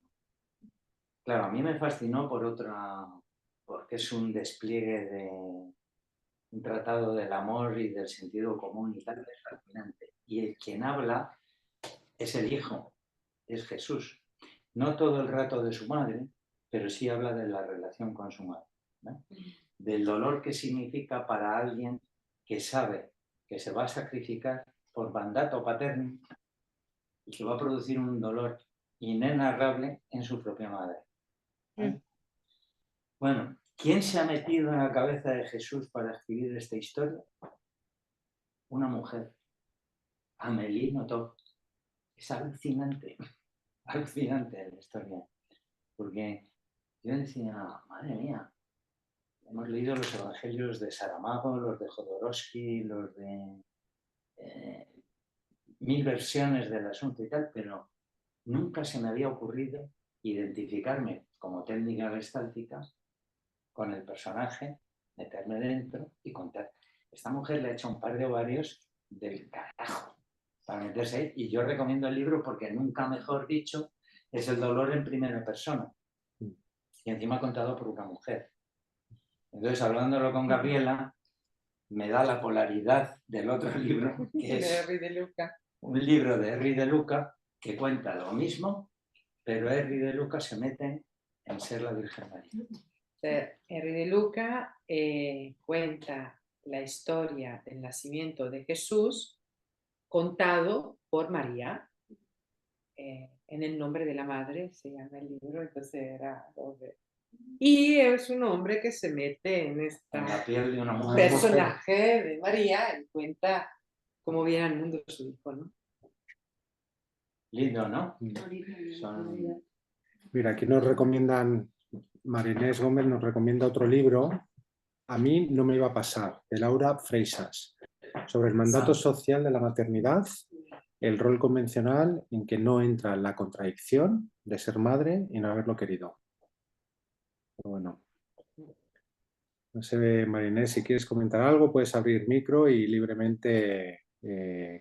Claro, a mí me fascinó porque es un despliegue un tratado del amor y del sentido común y tal, es fascinante. Y quien habla es el Hijo, es Jesús. No todo el rato de su madre, pero sí habla de la relación con su madre, ¿no? Del dolor que significa para alguien que sabe que se va a sacrificar por mandato paterno y que va a producir un dolor inenarrable en su propia madre. Bueno, ¿quién se ha metido en la cabeza de Jesús para escribir esta historia? Una mujer, Amélie Nothomb. Es alucinante, alucinante la historia, porque yo decía, madre mía, hemos leído los evangelios de Saramago, los de Jodorowsky, los de mil versiones del asunto y tal, pero nunca se me había ocurrido identificarme como técnica gestáltica con el personaje, meterme dentro y contar. Esta mujer le ha hecho un par de ovarios del carajo para meterse ahí, y yo recomiendo el libro porque nunca mejor dicho es el dolor en primera persona y encima contado por una mujer. Entonces, hablándolo con Gabriela, me da la polaridad del otro libro, que es Henri de Luca. un libro de Henri de Luca que cuenta lo mismo, pero Henri de Luca se mete en ser la Virgen María. Henri de Luca cuenta la historia del nacimiento de Jesús contado por María, en el nombre de la madre, se llama el libro, entonces era doble. Y es un hombre que se mete en En la este piel de una mujer. personaje de María y cuenta cómo viene al mundo su hijo, ¿no? Lindo, ¿no? Son... Mira, aquí nos recomiendan, Marinés Gómez nos recomienda otro libro, a mí no me iba a pasar, de Laura Freixas, sobre el mandato social de la maternidad, el rol convencional en que no entra la contradicción de ser madre y no haberlo querido. Pero bueno, no sé, Marinés, si quieres comentar algo, puedes abrir micro y libremente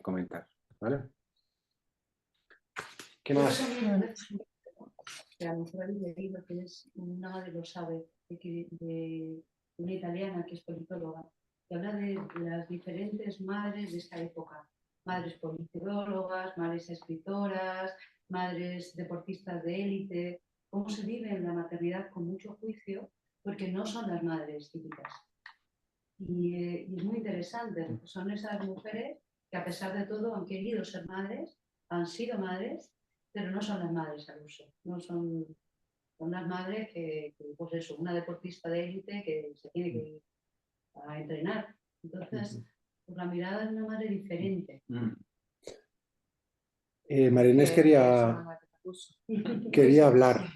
comentar, ¿vale? ¿Qué más? A lo mejor habéis leído que es una madre lo sabe, de una italiana que es politóloga, que habla de las diferentes madres de esta época. Madres politólogas, madres escritoras, madres deportistas de élite, cómo se vive en la maternidad con mucho juicio, porque no son las madres típicas. Y es muy interesante, porque son esas mujeres que a pesar de todo han querido ser madres, han sido madres, pero no son las madres al uso, no son las madres que, pues eso, una deportista de élite que se tiene que ir a entrenar. Entonces, pues la mirada de una madre diferente. Marinés quería hablar.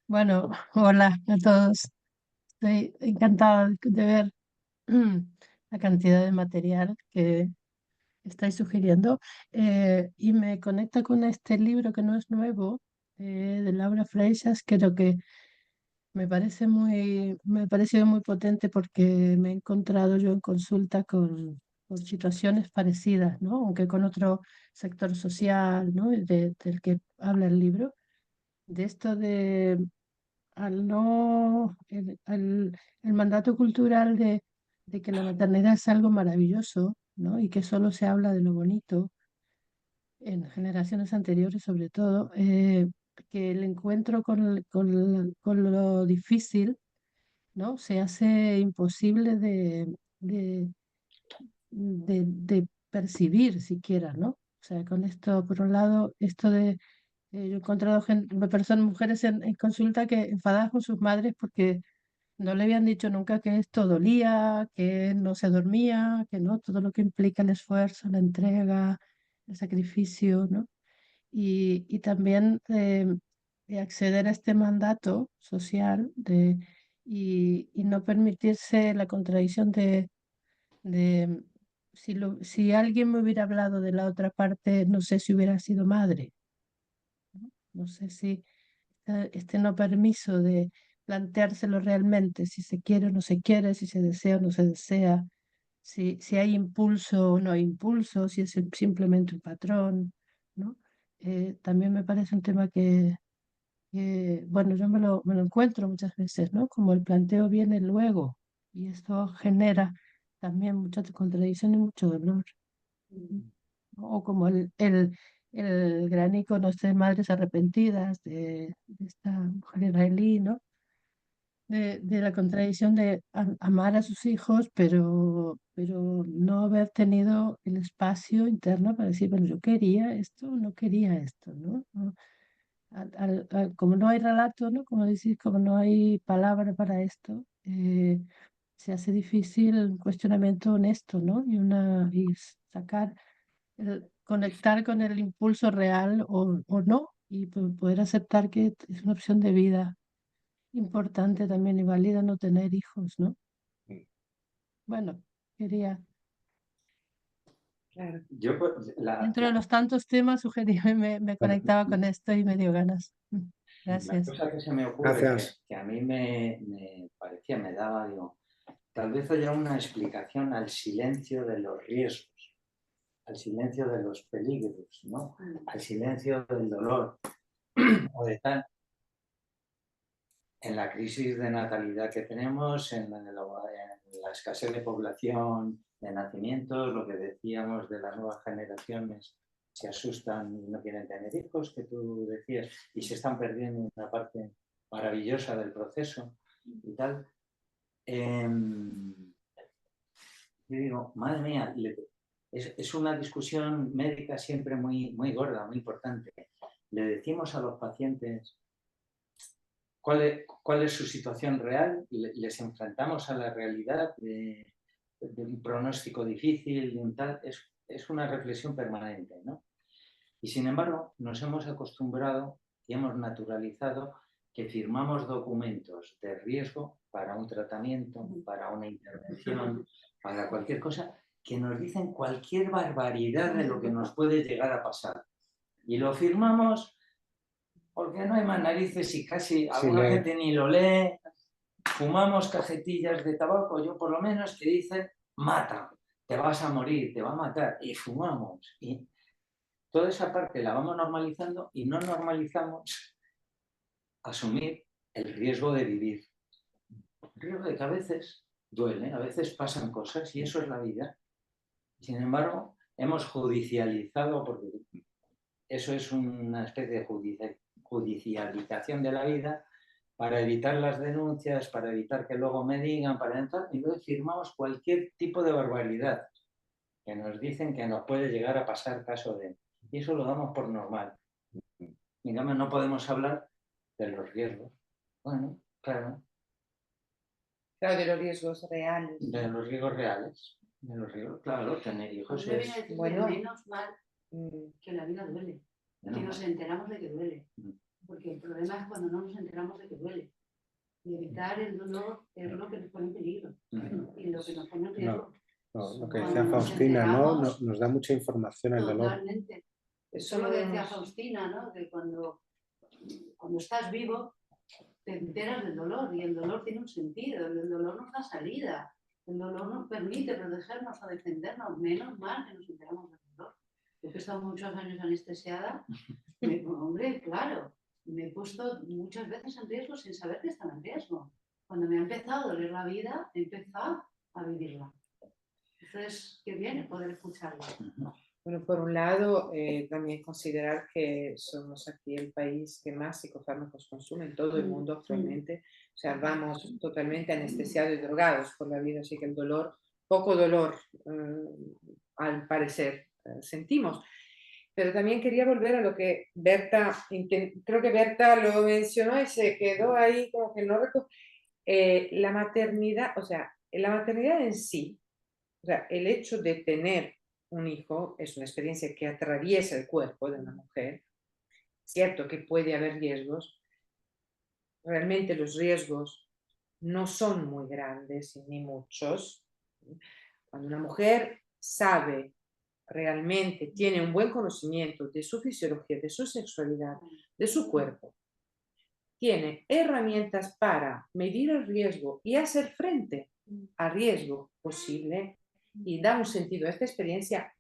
Bueno, hola a todos. Estoy encantada de ver la cantidad de material que estáis sugiriendo y me conecta con este libro que no es nuevo, de Laura Freixas. Creo que me parece me ha parecido muy potente porque me he encontrado yo en consulta con situaciones parecidas, ¿no? Aunque con otro sector social, ¿no? Del que habla el libro, de esto de al no, el mandato cultural de que la maternidad es algo maravilloso, ¿no? Y que solo se habla de lo bonito, en generaciones anteriores sobre todo, que el encuentro con lo difícil, ¿no? Se hace imposible de percibir siquiera, ¿no? O sea, con esto, por un lado, esto de yo he encontrado personas, mujeres en consulta que enfadadas con sus madres porque no le habían dicho nunca que esto dolía, que no se dormía, que no, todo lo que implica el esfuerzo, la entrega, el sacrificio, ¿no? Y también de acceder a este mandato social y no permitirse la contradicción de si alguien me hubiera hablado de la otra parte, no sé si hubiera sido madre. No sé si este no permiso de planteárselo realmente, si se quiere o no se quiere, si se desea o no se desea, si hay impulso o no hay impulso, si es simplemente un patrón, ¿no? También me parece un tema bueno, yo me lo encuentro muchas veces, ¿no? Como el planteo viene luego, Y esto genera también mucha contradicción y mucho dolor. O como el gran icono este de Madres Arrepentidas de esta mujer israelí, ¿no? De la contradicción de amar a sus hijos, pero no haber tenido el espacio interno para decir, bueno, yo quería esto, no quería esto, ¿no? Como no hay relato, ¿no? Como decís, como no hay palabra para esto, se hace difícil un cuestionamiento honesto, ¿no? Y sacar, conectar con el impulso real o no, y poder aceptar que es una opción de vida importante también y válida no tener hijos, ¿no? Bueno, quería, Claro. Yo, dentro de los tantos temas, me conectaba con esto y me dio ganas. la Gracias. cosa que se me ocurre, Gracias. que a mí me parecía, me daba, digo, tal vez haya una explicación al silencio de los riesgos, al silencio de los peligros, ¿no? Al silencio del dolor o de tal. En la crisis de natalidad que tenemos, en la escasez de población, de nacimientos, lo que decíamos de las nuevas generaciones, se asustan y no quieren tener hijos, que tú decías, y se están perdiendo una parte maravillosa del proceso y tal. Yo digo, madre mía, es una discusión médica siempre muy, muy gorda, muy importante. Le decimos a los pacientes cuál es su situación real, les enfrentamos a la realidad de un pronóstico difícil, de un tal, es una reflexión permanente, ¿no? Y sin embargo, nos hemos acostumbrado y hemos naturalizado que firmamos documentos de riesgo para un tratamiento, para una intervención, para cualquier cosa, que nos dicen cualquier barbaridad de lo que nos puede llegar a pasar. Y lo firmamos porque no hay más narices y casi alguna gente ni lo lee. Fumamos cajetillas de tabaco, yo por lo menos, que dicen, mata, te vas a morir, te va a matar, y fumamos. Y toda esa parte la vamos normalizando y no normalizamos asumir el riesgo de vivir. El riesgo de que a veces duele, a veces pasan cosas y eso es la vida. Sin embargo, hemos judicializado, porque eso es una especie de judicialización de la vida, para evitar las denuncias, para evitar que luego me digan, para entrar, y luego firmamos cualquier tipo de barbaridad que nos dicen que nos puede llegar a pasar caso de... Y eso lo damos por normal. Digamos, no podemos hablar de los riesgos. Bueno, claro. Claro, de los riesgos reales. De los riesgos reales. De los riesgos, claro, tener hijos es... Bueno, menos mal que la vida duele. Que nos enteramos de que duele. Porque el problema es cuando no nos enteramos de que duele. Y evitar el dolor es lo que nos pone en peligro. Y lo que nos pone en riesgo. No, lo que decía Faustina, ¿no? Nos da mucha información el dolor. Totalmente. Eso es lo que decía Faustina, ¿no? Que cuando estás vivo te enteras del dolor y el dolor tiene un sentido, el dolor nos da salida, el dolor nos permite protegernos o defendernos, menos mal que nos enteramos del dolor. Yo que he estado muchos años anestesiada, hombre, claro, me he puesto muchas veces en riesgo sin saber que estaba en riesgo. Cuando me ha empezado a doler la vida, he empezado a vivirla. Entonces, qué bien poder escucharla. Bueno, por un lado, también considerar que somos aquí el país que más psicofármacos consume en todo el mundo actualmente. O sea, vamos totalmente anestesiados y drogados por la vida, así que el dolor, poco dolor, al parecer, sentimos. Pero también quería volver a lo que Berta, creo que Berta lo mencionó y se quedó ahí como que no recuerdo. La maternidad, o sea, la maternidad en sí, o sea, el hecho de tener un hijo es una experiencia que atraviesa el cuerpo de una mujer. Cierto que puede haber riesgos. Realmente los riesgos no son muy grandes ni muchos. Cuando una mujer sabe realmente, tiene un buen conocimiento de su fisiología, de su sexualidad, de su cuerpo, tiene herramientas para medir el riesgo y hacer frente al riesgo posible y da un sentido a esta experiencia,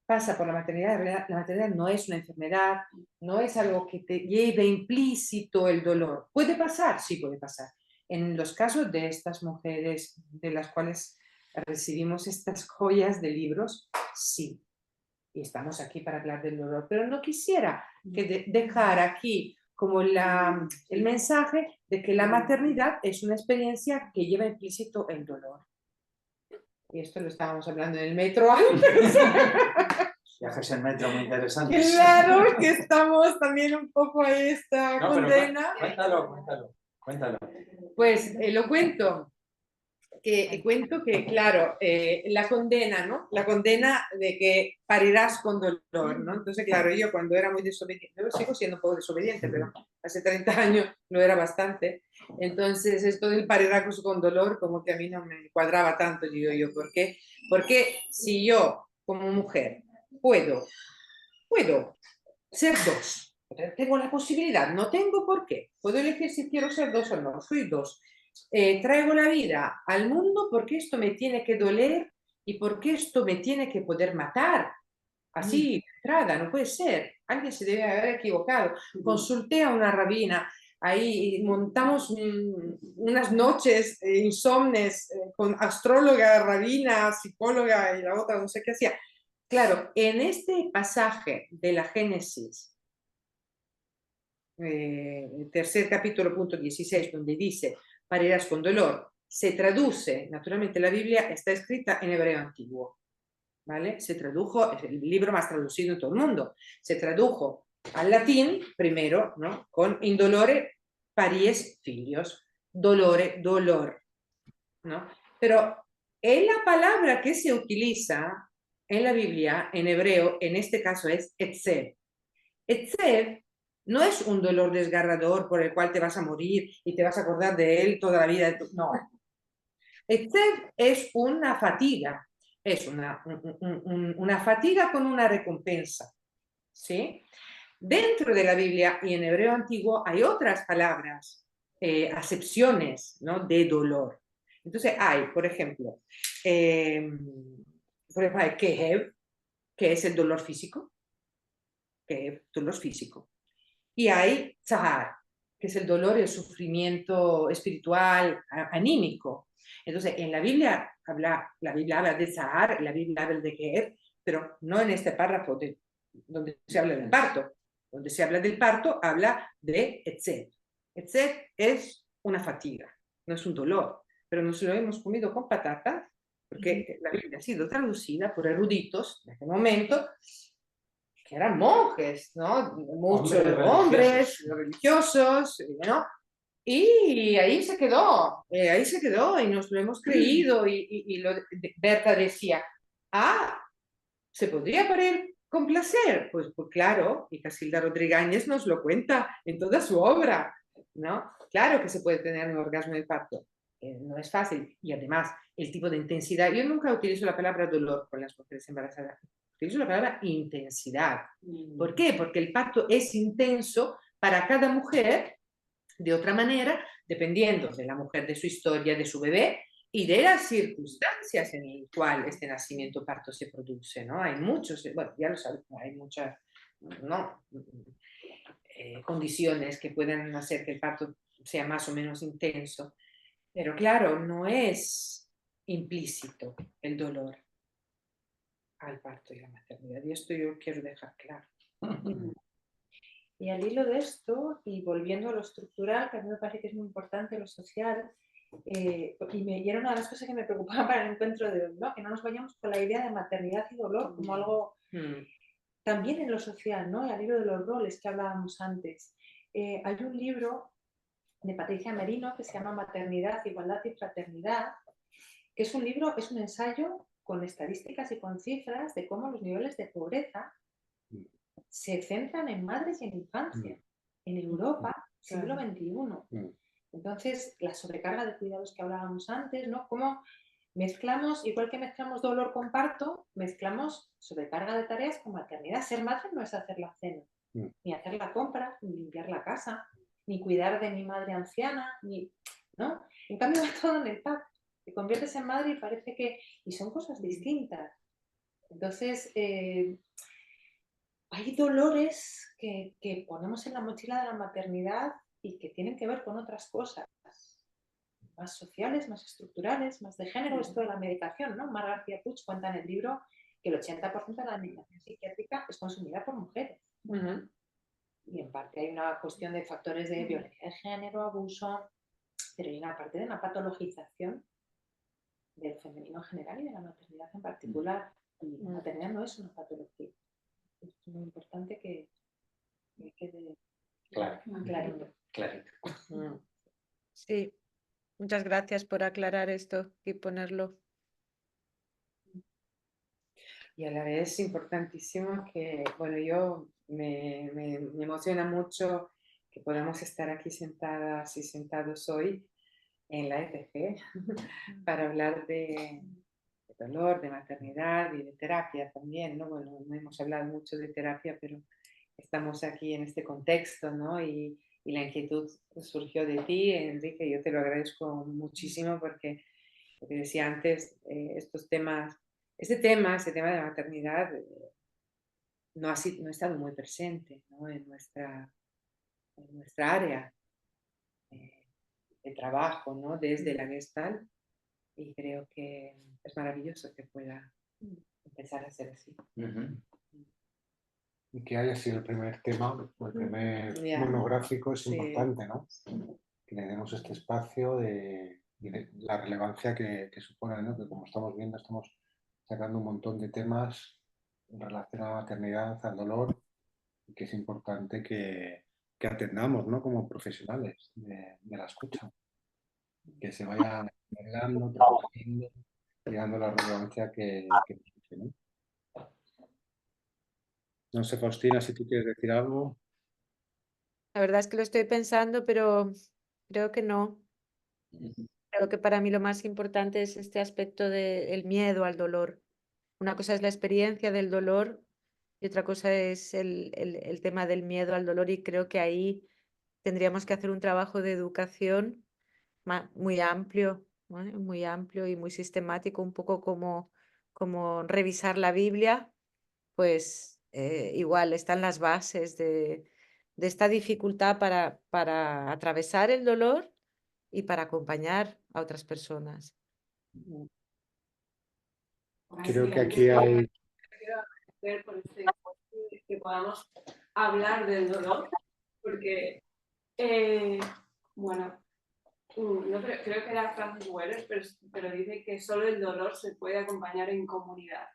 pasa por la maternidad. La maternidad no es una enfermedad, no es algo que te lleve implícito el dolor. ¿Puede pasar? Sí, puede pasar. en los casos de estas mujeres de las cuales recibimos estas joyas de libros, sí. Y estamos aquí para hablar del dolor, pero no quisiera que dejar aquí como el mensaje de que la maternidad es una experiencia que lleva implícito el dolor. Y esto lo estábamos hablando en el metro antes. Viajes en metro muy interesantes. Claro, que estamos también un poco a esta No, pero condena. cuéntalo. Pues lo cuento. Cuento que, claro, la condena, ¿no? La condena de que parirás con dolor, ¿no? Entonces, claro, yo cuando era muy desobediente, yo sigo siendo un poco desobediente, pero hace 30 años lo era bastante. Entonces, esto del parirás con dolor, como que a mí no me cuadraba tanto, digo yo. ¿Por qué? Porque si yo, como mujer, puedo ser dos, tengo la posibilidad, no tengo por qué, puedo elegir si quiero ser dos o no, soy dos. Traigo la vida al mundo porque esto me tiene que doler y porque esto me tiene que poder matar. Así, de entrada, no puede ser. Alguien se debe haber equivocado. Consulté a una rabina, ahí montamos unas noches insomnes con astróloga, rabina, psicóloga y la otra no sé qué hacía. Claro, en este pasaje de la Génesis, tercer capítulo, punto 16, donde dice parirás con dolor, se traduce, naturalmente la Biblia está escrita en hebreo antiguo, ¿vale? Se tradujo, es el libro más traducido en todo el mundo, se tradujo al latín primero, ¿no? Con indolore paries filios, dolore, dolor, ¿no? Pero en la palabra que se utiliza en la Biblia, en hebreo, en este caso es etzev. Etzev no es un dolor desgarrador por el cual te vas a morir y te vas a acordar de él toda la vida. No. Etzev es una fatiga, es una fatiga con una recompensa. ¿Sí? Dentro de la Biblia y en hebreo antiguo hay otras palabras, acepciones, ¿no? De dolor. Entonces hay, por ejemplo, hay kehev, que es el dolor físico, dolor físico. Y hay tzahar, que es el dolor y el sufrimiento espiritual, anímico. Entonces, en la Biblia habla de tzahar, la Biblia habla de kehev, pero no en este párrafo donde se habla del parto. Donde se habla del parto, habla de etzev. Etzev es una fatiga, no es un dolor, pero nos lo hemos comido con patatas, porque la Biblia ha sido traducida por eruditos de aquel momento, que eran monjes, ¿no? Muchos hombres religiosos, ¿no? Y ahí se quedó y nos lo hemos creído y Berta decía, ¿se podría parir con placer? Pues claro, y Casilda Rodríguez nos lo cuenta en toda su obra, ¿no? Claro que se puede tener un orgasmo de parto, no es fácil, y además el tipo de intensidad, yo nunca utilizo la palabra dolor con las mujeres embarazadas, utilizo la palabra intensidad. ¿Por qué? Porque el parto es intenso para cada mujer de otra manera, dependiendo de la mujer, de su historia, de su bebé y de las circunstancias en las cuales este nacimiento parto se produce, ¿no? Hay muchos, bueno, ya lo sabemos, hay muchas, ¿no? Condiciones que pueden hacer que el parto sea más o menos intenso, pero claro, no es implícito el dolor al parto y la maternidad, y esto yo quiero dejar claro. Y al hilo de esto, y volviendo a lo estructural, que a mí me parece que es muy importante, lo social, y era una de las cosas que me preocupaba para el encuentro de hoy, ¿no? Que no nos vayamos con la idea de maternidad y dolor como algo también en lo social, ¿no? Y al hilo de los roles que hablábamos antes. Hay un libro de Patricia Merino que se llama Maternidad, Igualdad y Fraternidad, que es un libro, es un ensayo con estadísticas y con cifras de cómo los niveles de pobreza se centran en madres y en infancia, en Europa, siglo XXI. Entonces, la sobrecarga de cuidados que hablábamos antes, ¿no? Cómo mezclamos, igual que mezclamos dolor con parto, mezclamos sobrecarga de tareas con maternidad. Ser madre no es hacer la cena, ni hacer la compra, ni limpiar la casa, ni cuidar de mi madre anciana, ¿no? En cambio, va todo en el pack. Te conviertes en madre y parece que... Y son cosas distintas. Entonces, hay dolores que ponemos en la mochila de la maternidad y que tienen que ver con otras cosas. más sociales, más estructurales, más de género, esto de la medicación, ¿no? Mar García Puig cuenta en el libro que el 80% de la medicación psiquiátrica es consumida por mujeres. Y en parte hay una cuestión de factores de violencia de género, abuso, pero hay una parte de una patologización del femenino en general y de la maternidad en particular. Y la maternidad no es una patología. Es muy importante que quede clarito. Sí, muchas gracias por aclarar esto y ponerlo. Y a la vez es importantísimo que, bueno, yo me emociona mucho que podamos estar aquí sentadas y sentados hoy en la ETG para hablar de dolor, de maternidad y de terapia también, ¿no? Bueno, no hemos hablado mucho de terapia, pero estamos aquí en este contexto, ¿no? Y la inquietud surgió de ti, Enrique, yo te lo agradezco muchísimo porque, como te decía antes, estos temas, ese tema de maternidad no ha estado muy presente, ¿no? en nuestra área de trabajo, ¿no? Desde la Gestalt, y creo que es maravilloso que pueda empezar a ser así. Y que haya sido el primer tema, el primer monográfico es importante, ¿no? Que le demos este espacio de la relevancia que supone, ¿no? Que como estamos viendo, estamos sacando un montón de temas en relación a la maternidad, al dolor, y que es importante que atendamos, ¿no? Como profesionales de la escucha. Que se vaya agregando, protegiendo y dando la relevancia que merece, ¿no? No sé, Faustina, si tú quieres decir algo. La verdad es que lo estoy pensando, pero creo que no. Creo que para mí lo más importante es este aspecto del miedo al dolor. Una cosa es la experiencia del dolor y otra cosa es el tema del miedo al dolor, y creo que ahí tendríamos que hacer un trabajo de educación muy amplio, ¿vale? Muy amplio y muy sistemático, un poco como revisar la Biblia, pues igual están las bases de esta dificultad para atravesar el dolor y para acompañar a otras personas. Creo que aquí hay... Por este que podamos hablar del dolor, porque, bueno, no creo que era Francis Wheeler, pero dice que solo el dolor se puede acompañar en comunidad.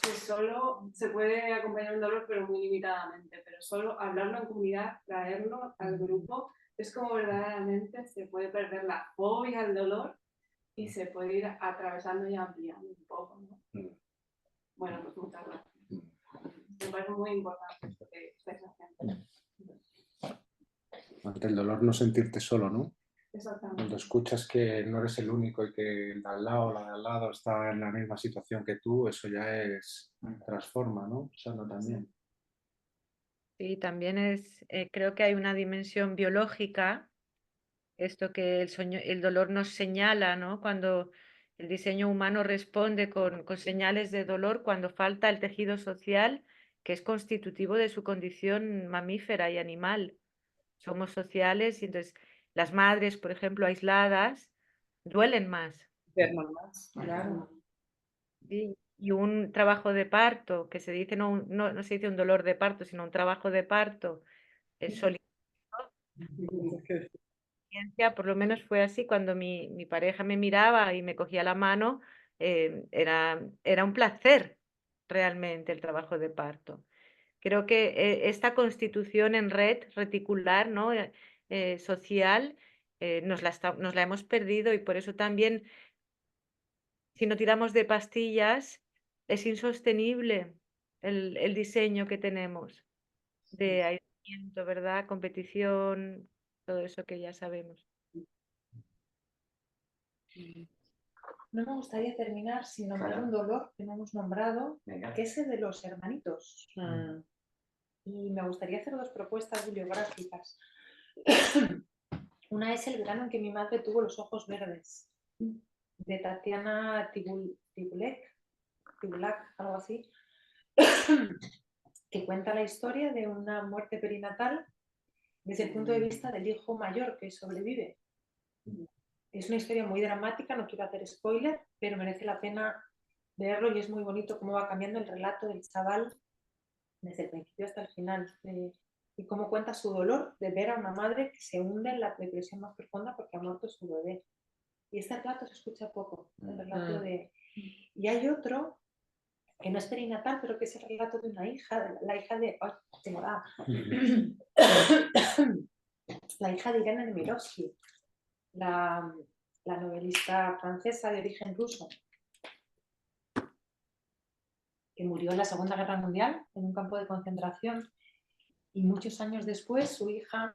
Que solo se puede acompañar el dolor, pero muy limitadamente, pero solo hablarlo en comunidad, traerlo al grupo, es como verdaderamente se puede perder la fobia al dolor y se puede ir atravesando y ampliando un poco, ¿no? Bueno, pues muchas gracias. Me parece muy importante esto que estáis haciendo. Ante el dolor no sentirte solo, ¿no? Exactamente. Cuando escuchas que no eres el único y que el de al lado o la de al lado está en la misma situación que tú, eso ya transforma, ¿no? Sano también. Sí, también creo que hay una dimensión biológica, esto que el dolor nos señala, ¿no? Cuando el diseño humano responde con señales de dolor, cuando falta el tejido social que es constitutivo de su condición mamífera y animal. Somos sociales y entonces las madres, por ejemplo, aisladas, duelen más. Claro. Y un trabajo de parto, que se dice, no se dice un dolor de parto, sino un trabajo de parto, es por lo menos fue así cuando mi pareja me miraba y me cogía la mano, era un placer realmente el trabajo de parto. Creo que esta constitución en red reticular, ¿no? Social, nos la hemos perdido, y por eso también, si no tiramos de pastillas, es insostenible el diseño que tenemos de aislamiento, ¿verdad? Competición, todo eso que ya sabemos. No me gustaría terminar sin nombrar un dolor que no hemos nombrado, que es el de los hermanitos. Y me gustaría hacer dos propuestas bibliográficas. Una es El verano en que mi madre tuvo los ojos verdes, de Tatiana Tibulak, algo así, que cuenta la historia de una muerte perinatal desde el punto de vista del hijo mayor que sobrevive. Es una historia muy dramática, no quiero hacer spoiler, pero merece la pena verlo y es muy bonito cómo va cambiando el relato del chaval desde el principio hasta el final. Y cómo cuenta su dolor de ver a una madre que se hunde en la depresión más profunda porque ha muerto su bebé. Y este relato se escucha poco, el relato de... Y hay otro que no es perinatal, pero que es el relato de una hija, la hija de... ¡Ay, se me da! La hija de Irene Nemirovsky, la novelista francesa de origen ruso, que murió en la Segunda Guerra Mundial en un campo de concentración, y muchos años después su hija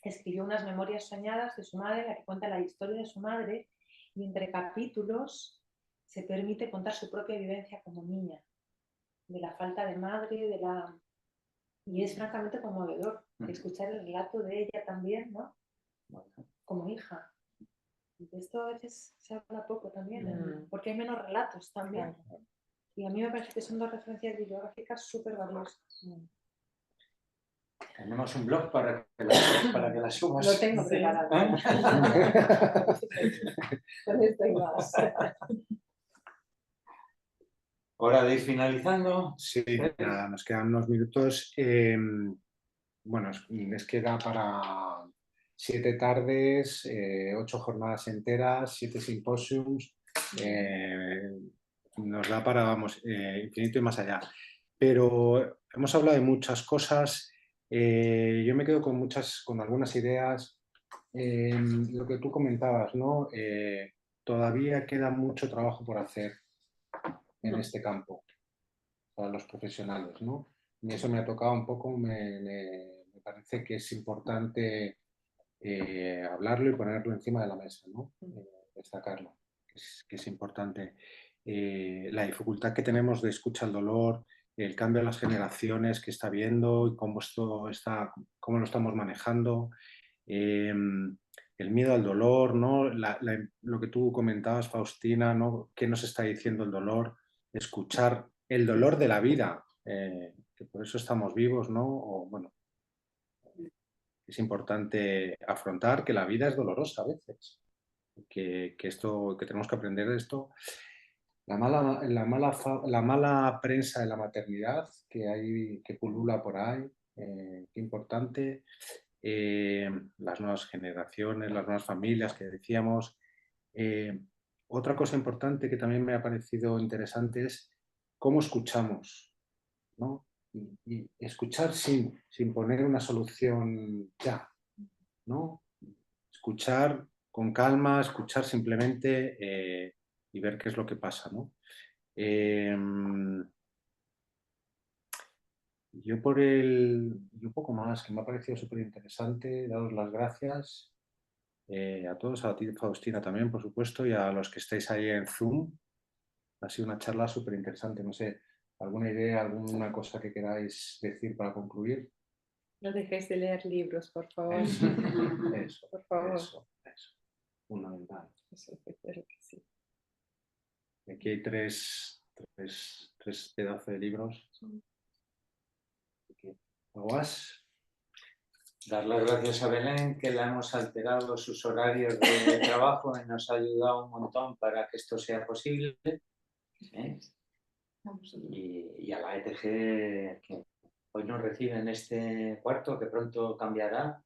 escribió unas memorias soñadas de su madre, la que cuenta la historia de su madre, y entre capítulos se permite contar su propia vivencia como niña, de la falta de madre, y es francamente conmovedor escuchar el relato de ella también, ¿no? Como hija. De esto a veces se habla poco también, porque hay menos relatos también. Y a mí me parece que son dos referencias bibliográficas súper valiosas. Tenemos un blog para que la subas. Lo tengo preparado. Con esto y más. Hora de ir finalizando. Sí, nada, nos quedan unos minutos. Bueno, les queda para 7 tardes, 8 jornadas enteras, 7 simposiums. Nos da para, vamos, infinito y más allá. Pero hemos hablado de muchas cosas. Yo me quedo con algunas ideas. Lo que tú comentabas, ¿no? Todavía queda mucho trabajo por hacer en este campo para los profesionales, ¿no? Y eso me ha tocado un poco, me parece que es importante hablarlo y ponerlo encima de la mesa, ¿no? Destacarlo, que es importante. La dificultad que tenemos de escucha al dolor, el cambio de las generaciones que está viendo y cómo lo estamos manejando, el miedo al dolor, ¿no? Lo que tú comentabas, Faustina, ¿no? ¿Qué nos está diciendo el dolor? Escuchar el dolor de la vida, que por eso estamos vivos, ¿no? O, bueno, es importante afrontar que la vida es dolorosa a veces, que tenemos que aprender de esto. La mala prensa de la maternidad que pulula por ahí, qué importante. Las nuevas generaciones, las nuevas familias que decíamos. Otra cosa importante que también me ha parecido interesante es cómo escuchamos, ¿no? Y escuchar sin poner una solución ya, ¿no? Escuchar con calma, escuchar simplemente y ver qué es lo que pasa, ¿no? Yo un poco más, que me ha parecido súper interesante, daros las gracias a todos, a ti, Faustina, también, por supuesto, y a los que estáis ahí en Zoom. Ha sido una charla súper interesante. No sé, ¿alguna idea, alguna cosa que queráis decir para concluir? No dejéis de leer libros, por favor. Eso, por favor. Eso. Fundamental. Eso, espero que sí. Aquí hay tres pedazos de libros. ¿Algo más? Dar las gracias a Belén, que le hemos alterado sus horarios de trabajo y nos ha ayudado un montón para que esto sea posible. Y a la ETG, que hoy nos recibe en este cuarto, que pronto cambiará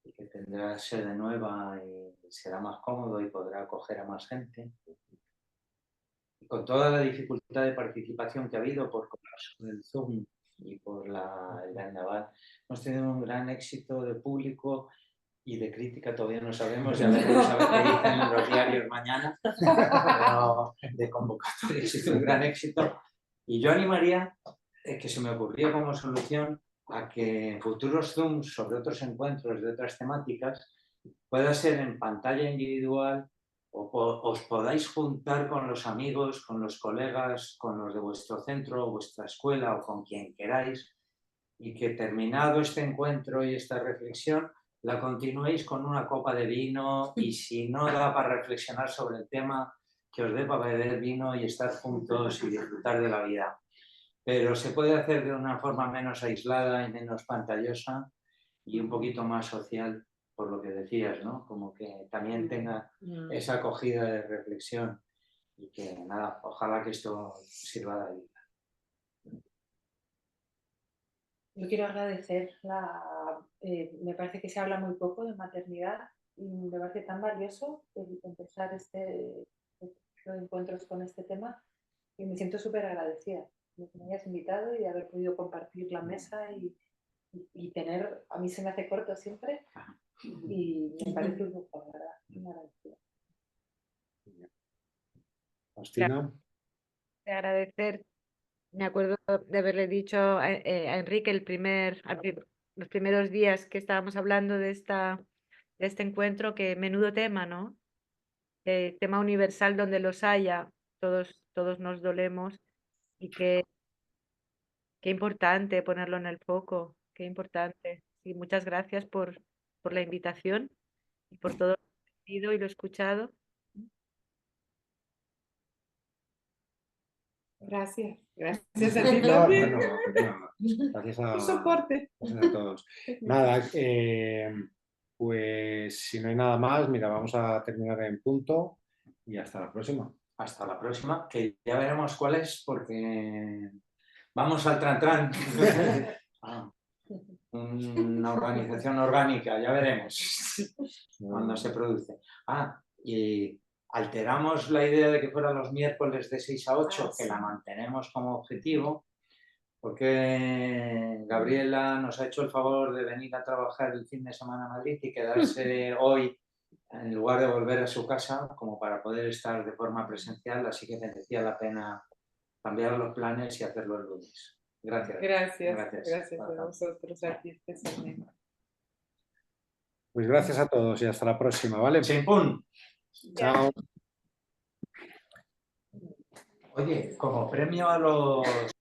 y que tendrá sede nueva y será más cómodo y podrá acoger a más gente. Y con toda la dificultad de participación que ha habido por colapso del Zoom y por el Naval, hemos tenido un gran éxito de público y de crítica, todavía no sabemos, ya veremos a ver qué dicen en los diarios mañana, pero de convocatoria ha sido un gran éxito. Y yo animaría, que se me ocurría como solución, a que en futuros Zooms sobre otros encuentros de otras temáticas pueda ser en pantalla individual o os podáis juntar con los amigos, con los colegas, con los de vuestro centro o vuestra escuela o con quien queráis, y que terminado este encuentro y esta reflexión la continuéis con una copa de vino, y si no da para reflexionar sobre el tema, que os dé para beber vino y estar juntos y disfrutar de la vida. Pero se puede hacer de una forma menos aislada y menos pantallosa y un poquito más social, por lo que decías, ¿no? Como que también tenga Mm. esa acogida de reflexión y que nada, ojalá que esto sirva de ayuda. Yo quiero agradecer me parece que se habla muy poco de maternidad y me parece tan valioso empezar estos encuentros con este tema y me siento súper agradecida de que me hayas invitado y de haber podido compartir la mesa y tener, a mí se me hace corto siempre y me parece un lujo, la verdad, muy agradecida. Faustina. De agradecer, me acuerdo de haberle dicho a Enrique los primeros días que estábamos hablando de este encuentro, que menudo tema, ¿no? Tema universal donde los haya, todos nos dolemos y qué importante ponerlo en el foco, qué importante. Y muchas gracias por la invitación y por todo lo entendido y lo escuchado. Gracias. Gracias a ti No, también. gracias a, Por soporte. gracias a todos. Nada, pues si no hay nada más, mira, vamos a terminar en punto y hasta la próxima. Hasta la próxima, que ya veremos cuál es, porque vamos al tran. Una organización orgánica, ya veremos cuando se produce. Y alteramos la idea de que fuera los miércoles de 6 a 8, que la mantenemos como objetivo, porque Gabriela nos ha hecho el favor de venir a trabajar el fin de semana a Madrid y quedarse hoy en lugar de volver a su casa, como para poder estar de forma presencial, así que merecía la pena cambiar los planes y hacerlo el lunes. Gracias. Gracias a vosotros aquí especialmente. Pues gracias a todos y hasta la próxima, ¿vale? ¡Chimpún! Chao. Oye, como premio a los